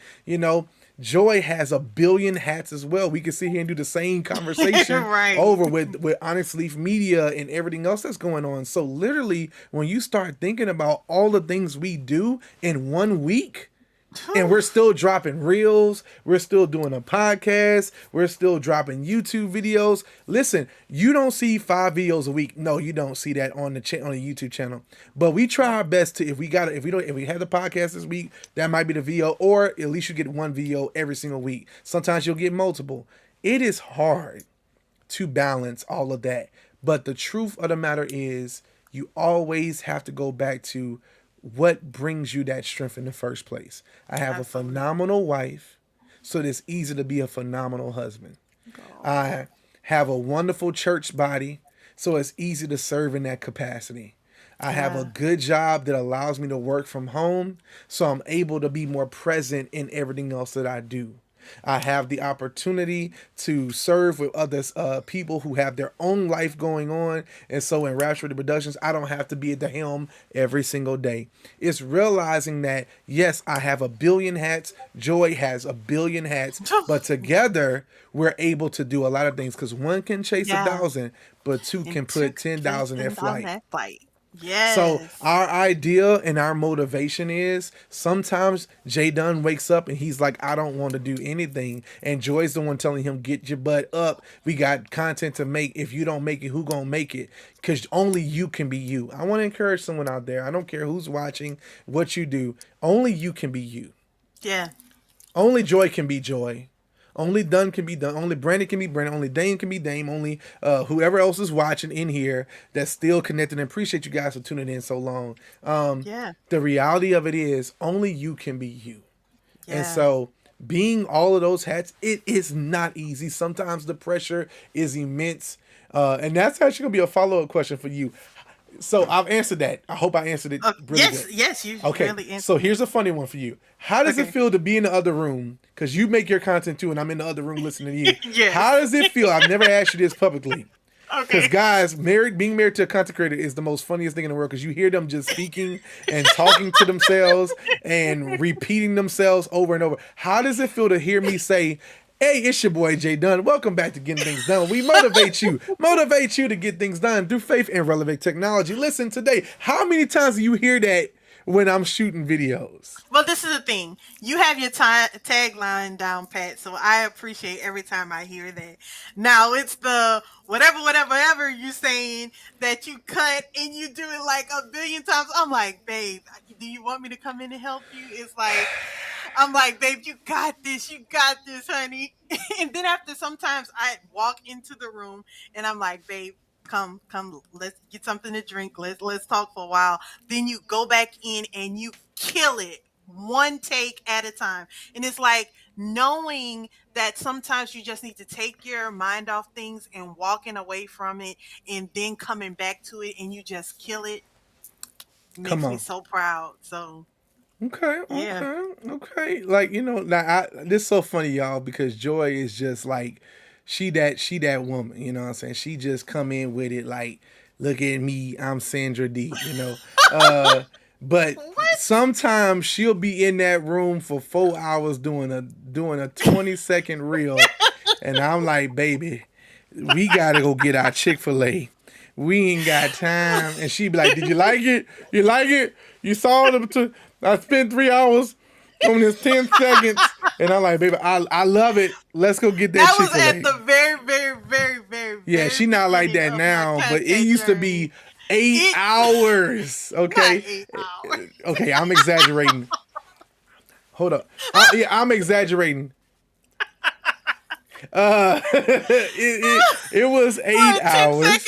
Joy has a billion hats as well. We can sit here and do the same conversation Right. over with Honest Leaf Media and everything else that's going on. So literally, when you start thinking about all the things we do in one week, and we're still dropping reels. We're still doing a podcast. We're still dropping YouTube videos. Listen, you don't see 5 videos a week. No, you don't see that on the on the YouTube channel. But we try our best to if we have the podcast this week, that might be the video, or at least you get one video every single week. Sometimes you'll get multiple. It is hard to balance all of that. But the truth of the matter is, you always have to go back to what brings you that strength in the first place. I have a Absolutely. phenomenal wife, so it's easy to be a phenomenal husband. Oh, I have a wonderful church body, so it's easy to serve in that capacity. I have a yeah. good job that allows me to work from home, so I'm able to be more present in everything else that I do. I have the opportunity to serve with other people who have their own life going on. And so in Rapture Productions, I don't have to be at the helm every single day. It's realizing that, yes, I have a billion hats. Joy has a billion hats. But together, we're able to do a lot of things because one can chase a Yeah. thousand, but two And can two put 10,000 in on flight. that flight. So Yes. our idea and our motivation is sometimes Jay Dunn wakes up and he's like, I don't want to do anything. And Joy's the one telling him, get your butt up. We got content to make. If you don't make it, who gonna make it? Because only you can be you. I want to encourage someone out there. I don't care who's watching, what you do. Only you can be you. Yeah. Only Joy can be Joy. Only Dunn can be Dunn. Only Brandon can be Brandon. Only Dame can be Dame. Only whoever else is watching in here that's still connected. And appreciate you guys for tuning in so long. Yeah. The reality of it is only you can be you. And Yeah. so being all of those hats, it is not easy. Sometimes the pressure is immense. And that's actually going to be a follow-up question for you. So I've answered that. I hope I answered it really Yes. good. Yes. You Okay, really answered. so here's a funny one for you. How does it Okay. feel to be in the other room? Because you make your content too, and I'm in the other room listening to you. Yes. How does it feel? I've never asked you this publicly. Because Okay. guys, being married to a content creator is the most funniest thing in the world. Because you hear them just speaking and talking to themselves and repeating themselves over and over. How does it feel to hear me say, "Hey, it's your boy Jay Dunn. Welcome back to Getting Things Done. We motivate you to get things done through faith and relevant technology." Listen, today, how many times do you hear that when I'm shooting videos. Well, this is the thing. You have your tagline down pat, so I appreciate every time I hear that. Now it's the whatever you saying that you cut and you do it like a billion times. I'm like, babe, do you want me to come in and help you? It's like, I'm like, babe, you got this, honey. And then after sometimes I walk into the room and I'm like, babe, come, let's get something to drink. Let's talk for a while. Then you go back in and you kill it one take at a time. And it's like knowing that sometimes you just need to take your mind off things and walking away from it and then coming back to it and you just kill it makes me so proud. So Okay. Like, now this is so funny, y'all, because Joy is just like she that woman, you know what I'm saying? She just come in with it like, look at me, I'm Sandra D, but sometimes she'll be in that room for 4 hours doing a 20-second reel, and I'm like, baby, we gotta go get our Chick-fil-A. We ain't got time. And she be like, did you like it? You like it? You saw it? I spent 3 hours on this 10 seconds. And I'm like, baby, I love it. Let's go get that Chick-fil-A. That was at the very yeah, she not like that now, but it used to be 8 hours. Okay. 8 hours. Okay, I'm exaggerating. Hold up. I'm exaggerating. It was 8 hours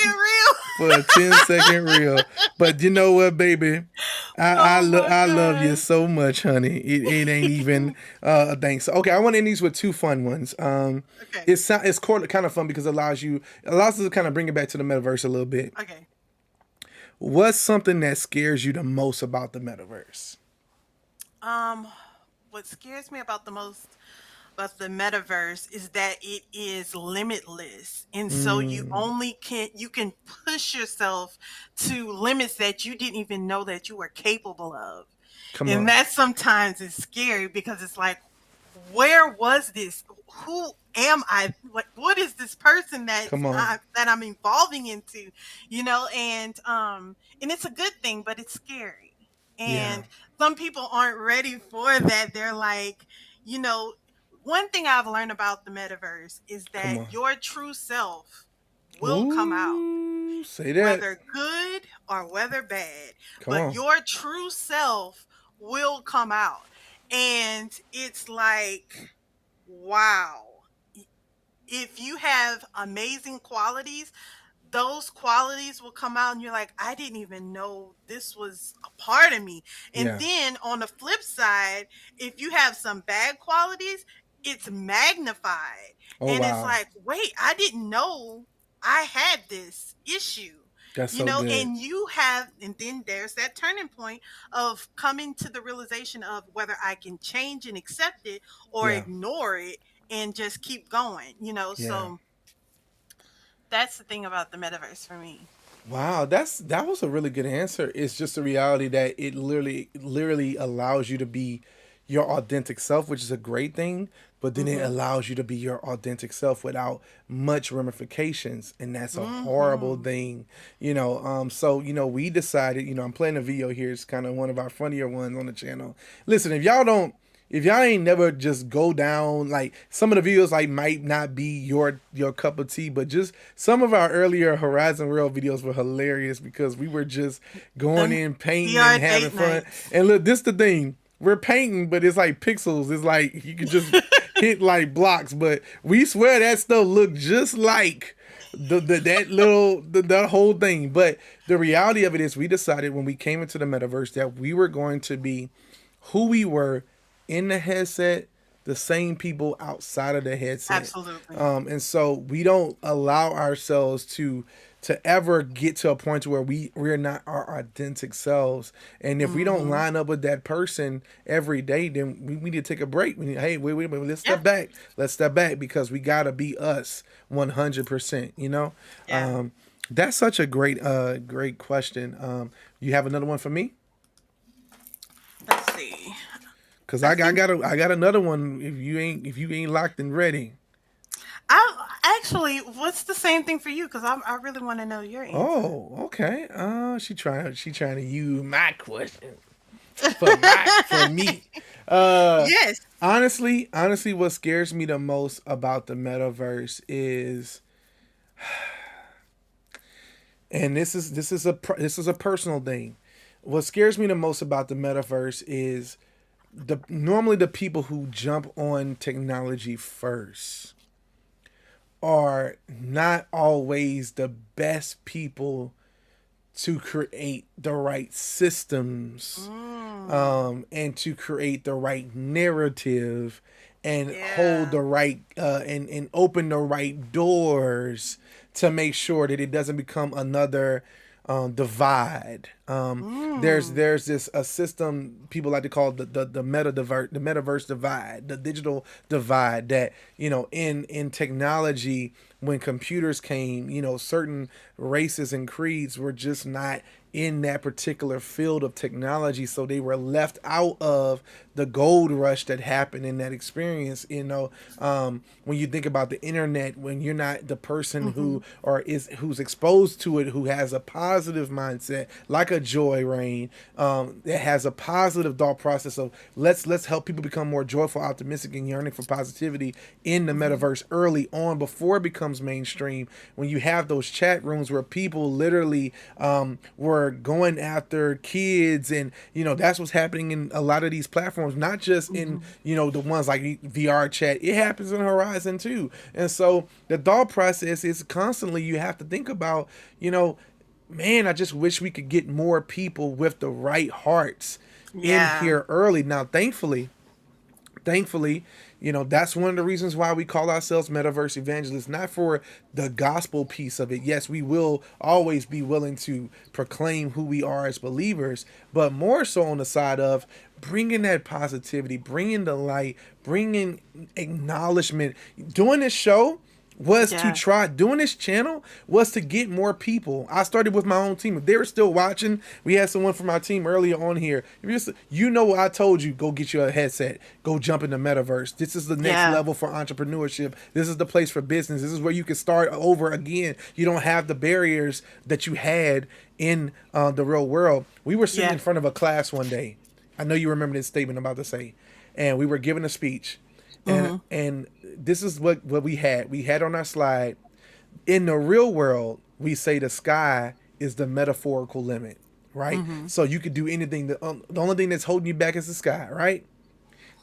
for a 10-second reel. But you know what, baby? I love you so much, honey. It ain't even a thing. So okay, I want to end these with two fun ones. Okay. It's kind of fun because it allows us to kind of bring it back to the metaverse a little bit. Okay. What's something that scares you the most about the metaverse? What scares me about the most about the metaverse is that it is limitless, and so you can push yourself to limits that you didn't even know that you were capable of. And that sometimes is scary because it's like, where was this? Who am I? What is this person that I'm evolving into? And it's a good thing, but it's scary. And some people aren't ready for that. They're like, one thing I've learned about the metaverse is that your true self will come out. Say that. Whether good or whether bad. But your true self will come out. And it's like, wow. If you have amazing qualities, those qualities will come out and you're like, I didn't even know this was a part of me. And then on the flip side, if you have some bad qualities, it's magnified. It's like, wait, I didn't know I had this issue. That's so good. And then there's that turning point of coming to the realization of whether I can change and accept it or ignore it and just keep going, so that's the thing about the metaverse for me. Wow, that was a really good answer. It's just a reality that it literally allows you to be your authentic self, which is a great thing, but then it allows you to be your authentic self without much ramifications, and that's a horrible thing, so we decided, I'm playing a video here. It's kind of one of our funnier ones on the channel. Listen, if y'all ain't never just go down, like some of the videos like might not be your cup of tea, but just some of our earlier Horizon World videos were hilarious because we were just going in painting and having fun. And look, this the thing. We're painting, but it's like pixels. It's like you can just hit like blocks, but we swear that stuff looked just like that whole thing. But the reality of it is we decided when we came into the metaverse that we were going to be who we were in the headset, the same people outside of the headset. Absolutely. And so we don't allow ourselves to ever get to a point where we're not our authentic selves. And if we don't line up with that person every day, then we need to take a break. We need, hey, wait, let's step back. Let's step back because we gotta be us 100%. Yeah. That's such a great question. You have another one for me? Let's see. Cause I got another one. If you ain't locked and ready. What's the same thing for you? Because I really want to know your answer. Oh, okay. She trying to use my question. For me. Yes. Honestly, what scares me the most about the metaverse is, and this is a personal thing. What scares me the most about the metaverse is normally the people who jump on technology first are not always the best people to create the right systems, and to create the right narrative and hold the right and open the right doors to make sure that it doesn't become another divide. There's this a system people like to call the metaverse divide, the digital divide, that in technology, when computers came, certain races and creeds were just not in that particular field of technology, so they were left out of the gold rush that happened in that experience. When you think about the internet, when you're not the person who's exposed to it, who has a positive mindset, like a Joy Rain, that has a positive thought process of let's help people become more joyful, optimistic, and yearning for positivity in the metaverse early on before it becomes mainstream. When you have those chat rooms where people literally were going after kids, and that's what's happening in a lot of these platforms, not just in the ones like VR chat. It happens in Horizon too. And so the thought process is constantly, you have to think about, man, I just wish we could get more people with the right hearts in here early. Now, thankfully, that's one of the reasons why we call ourselves metaverse evangelists, not for the gospel piece of it. Yes, we will always be willing to proclaim who we are as believers, but more so on the side of bringing that positivity, bringing the light, bringing acknowledgement. Doing this show was to try, doing this channel was to get more people. I started with my own team. If they were still watching, we had someone from our team earlier on here. If I told you, go get you a headset, go jump in the metaverse. This is the next level for entrepreneurship. This is the place for business. This is where you can start over again. You don't have the barriers that you had in the real world. We were sitting in front of a class one day. I know you remember this statement I'm about to say. And we were giving a speech. And this is what we had. We had on our slide, in the real world, we say the sky is the metaphorical limit, right? So you could do anything. The only thing that's holding you back is the sky, right?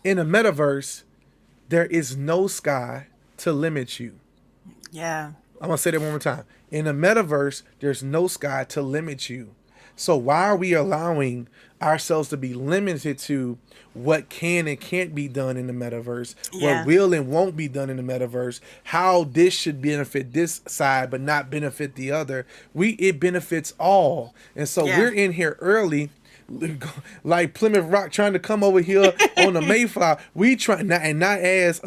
In a metaverse, there is no sky to limit you. Yeah. I'm going to say that one more time. In a metaverse, there's no sky to limit you. So why are we allowing ourselves to be limited to what can and can't be done in the metaverse, what will and won't be done in the metaverse, how this should benefit this side but not benefit the other? It benefits all. And so we're in here early, like Plymouth Rock trying to come over here on the Mayflower. We try not as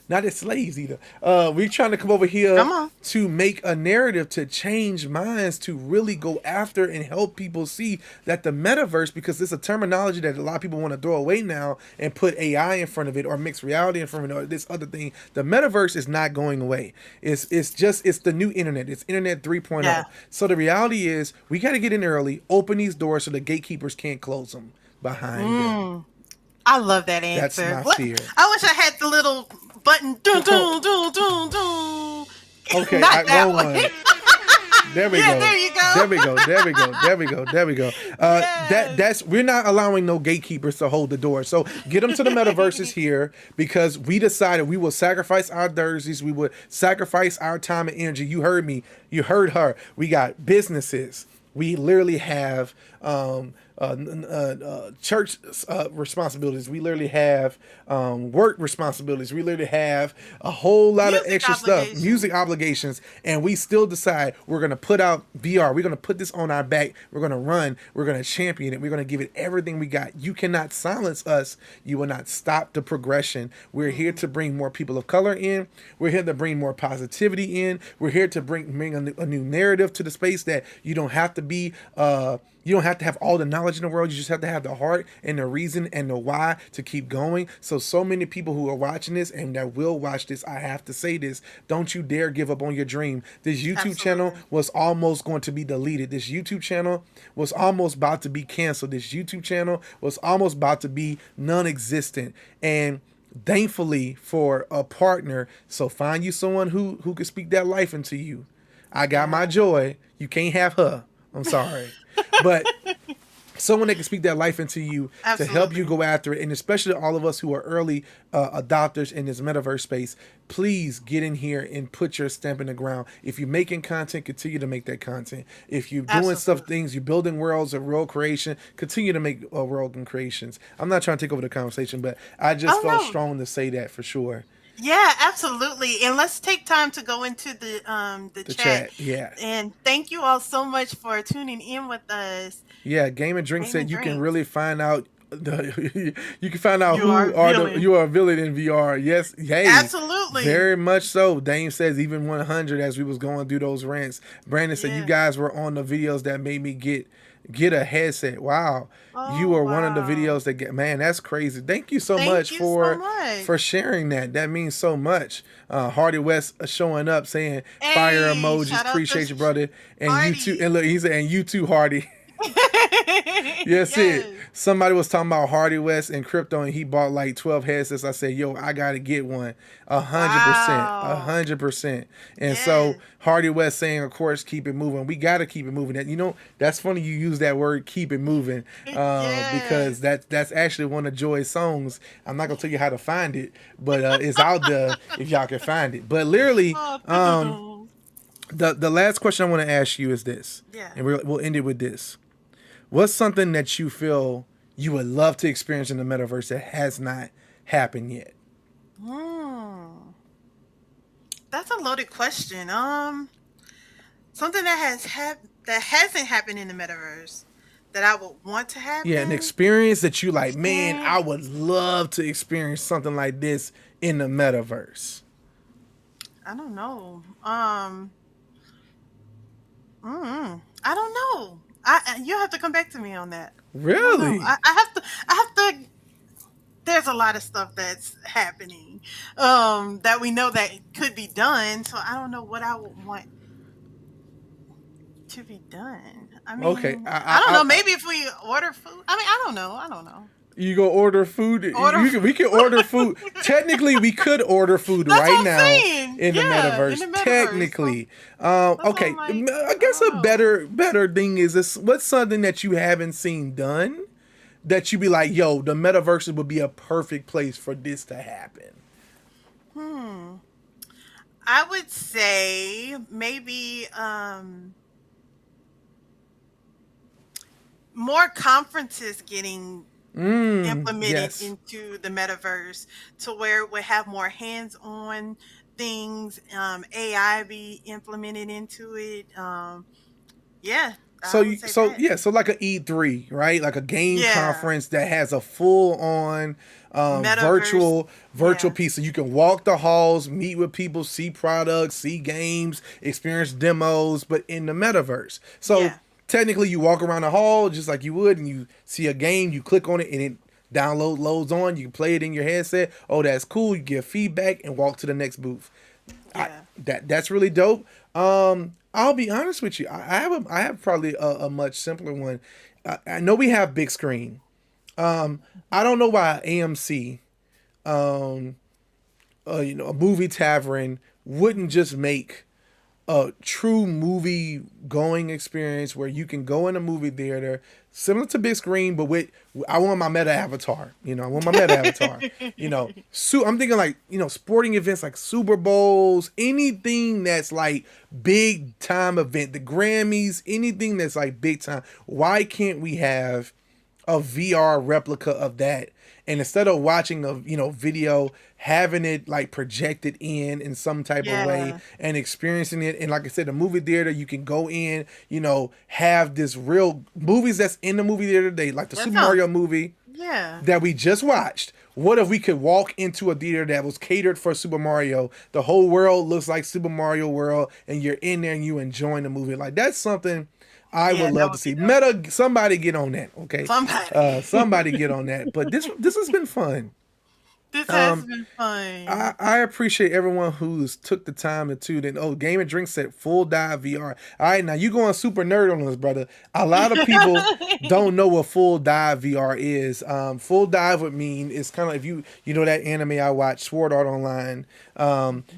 not as slaves either. We're trying to come over here to make a narrative, to change minds, to really go after and help people see that the metaverse, because it's a terminology that a lot of people want to throw away now and put AI in front of it or mixed reality in front of it or this other thing. The metaverse is not going away. It's the new internet. It's internet 3.0. Yeah. So the reality is we got to get in early, open these doors so the gatekeepers can't close them behind them. I love that answer. That's my fear. I wish I had the little button. Dun, dun, dun, dun, dun. Okay, Not that one. There we go. There you go. There we go. That's we're not allowing no gatekeepers to hold the door. So get them to the metaverses here, because we decided we will sacrifice our Thursdays. We would sacrifice our time and energy. You heard me. You heard her. We got businesses. We literally have church responsibilities. We literally have work responsibilities. We literally have a whole lot of extra stuff, music obligations, and we still decide we're going to put out VR. We're going to put this on our back. We're going to run. We're going to champion it. We're going to give it everything we got. You cannot silence us. You will not stop the progression. We're here to bring more people of color in. We're here to bring more positivity in. We're here to bring a new narrative to the space, that you don't have to be You don't have to have all the knowledge in the world. You just have to have the heart and the reason and the why to keep going. So many people who are watching this and that will watch this, I have to say this. Don't you dare give up on your dream. This YouTube channel was almost going to be deleted. This YouTube channel was almost about to be canceled. This YouTube channel was almost about to be non-existent. And thankfully for a partner, so find you someone who can speak that life into you. I got my joy. You can't have her. I'm sorry. But someone that can speak that life into you to help you go after it. And especially all of us who are early adopters in this metaverse space, please get in here and put your stamp in the ground. If you're making content, continue to make that content. If you're doing things, you're building worlds of world creation, continue to make world creations. I'm not trying to take over the conversation, but I just felt strong to say that for sure. Yeah, absolutely. And let's take time to go into the chat. Yeah. And thank you all so much for tuning in with us. Yeah, Game and Drink said you can really find out you can find out you are a villain in VR. Yes, hey, absolutely, very much so. Dame says even 100 as we was going through those rants. Brandon said you guys were on the videos that made me get a headset. Wow. You were one of the videos that man, that's crazy. Thank you so much for sharing that. That means so much. Hardy West showing up saying fire emojis. Appreciate you, brother. And Hardy. You too. And look, he said, and you too, Hardy. Yes, it. Somebody was talking about Hardy West and crypto, and he bought like 12 headsets. I said, "Yo, I gotta get one, 100%." And so Hardy West saying, "Of course, keep it moving. We gotta keep it moving." That that's funny. You use that word, "keep it moving," because that's actually one of Joy's songs. I'm not gonna tell you how to find it, but it's out there if y'all can find it. But literally, the last question I want to ask you is this, and we'll end it with this. What's something that you feel you would love to experience in the metaverse that has not happened yet? That's a loaded question. Something that hasn't happened in the metaverse that I would want to happen. Yeah, an experience that you like, man, I would love to experience something like this in the metaverse. I don't know. I don't know. You have to come back to me on that. Really? I have to. There's a lot of stuff that's happening that we know that could be done. So I don't know what I would want to be done. I mean, okay. I don't know. Maybe if we order food. I mean, I don't know. You go order food. We can order food. Technically, we could order food right now in the metaverse. Technically, okay. I guess a better thing is this: what's something that you haven't seen done that you be like, yo, the metaverse would be a perfect place for this to happen? I would say maybe more conferences getting implemented into the metaverse to where we have more hands-on things, AI be implemented into it. So like a E3, right? Like a game conference that has a full-on virtual piece. So you can walk the halls, meet with people, see products, see games, experience demos, but in the metaverse. So technically, you walk around the hall just like you would, and you see a game, you click on it, and it loads on. You can play it in your headset. Oh, that's cool. You give feedback and walk to the next booth. That's really dope. I'll be honest with you. I have probably a much simpler one. I know we have big screen. I don't know why AMC, a movie tavern wouldn't just make a true movie going experience where you can go in a movie theater similar to big screen, but I want my meta avatar. I'm thinking like, sporting events like Super Bowls, anything that's like big time event, the Grammys, anything that's like big time. Why can't we have a VR replica of that? And instead of watching a video, having it like projected in some type of way and experiencing it. And like I said, the movie theater, you can go in, have this real movies that's in the movie theater today, like the Super Mario movie that we just watched. What if we could walk into a theater that was catered for Super Mario? The whole world looks like Super Mario World, and you're in there and you enjoying the movie. Like that's something I Yeah, would that love to would see be dope. Meta. Somebody get on that, okay? Somebody. Somebody get on that. But this has been fun. This has Um, been fun. I appreciate everyone who's took the time to tune in. Oh, Game and Drink said full dive VR. All right, now you going super nerd on us, brother. A lot of people don't know what full dive VR is. Full dive would mean it's kind of, if you know that anime I watched, Sword Art Online.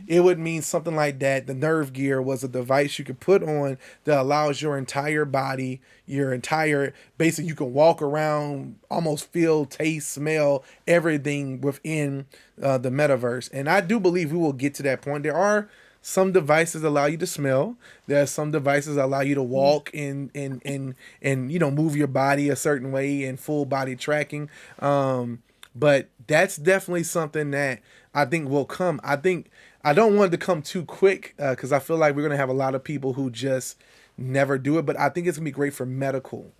It would mean something like that. The Nerve Gear was a device you could put on that allows your entire body, basically you can walk around, almost feel, taste, smell everything within the metaverse. And I do believe we will get to that point. There are some devices that allow you to smell. There are some devices that allow you to walk and move your body a certain way and full body tracking. But that's definitely something that I think will come. I don't want it to come too quick because I feel like we're going to have a lot of people who just never do it. But I think it's going to be great for medical.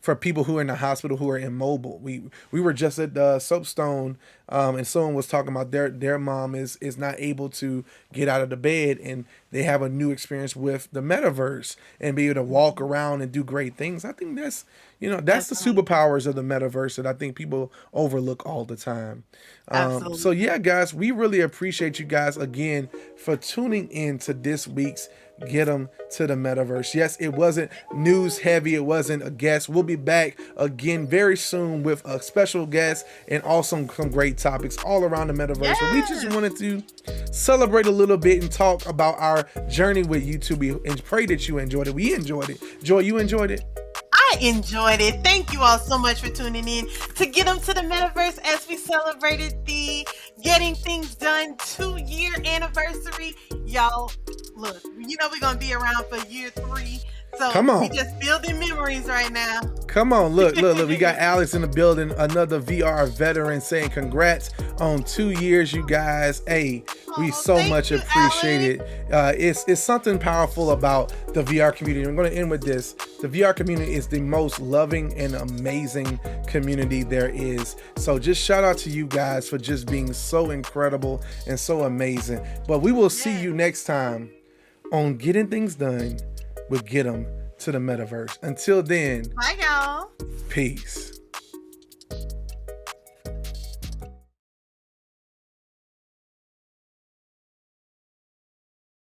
For people who are in the hospital who are immobile. We were just at the Soapstone, and someone was talking about their mom is not able to get out of the bed, and they have a new experience with the metaverse and be able to walk around and do great things. I think that's the superpowers of the metaverse that I think people overlook all the time. Absolutely. So yeah, guys, we really appreciate you guys again for tuning in to this week's Get 'em to the Metaverse. Yes, it wasn't news heavy. It wasn't a guest. We'll be back again very soon with a special guest and also some great topics all around the Metaverse. Yes. But we just wanted to celebrate a little bit and talk about our journey with YouTube and pray that you enjoyed it. We enjoyed it. Joy, you enjoyed it? I enjoyed it. Thank you all so much for tuning in to Get 'em to the Metaverse as we celebrated the Getting Things Done 2-year anniversary. Y'all, look, we're going to be around for year 3. So Come on. we just building memories right now. Come on, look. We got Alex in the building, another VR veteran saying congrats on 2 years, you guys. Hey, we so much appreciate it. It's something powerful about the VR community. I'm going to end with this. The VR community is the most loving and amazing community there is. So just shout out to you guys for just being so incredible and so amazing. But we will see you next time on Getting Things Done with Get 'em to the Metaverse. Until then, Bye, y'all. peace.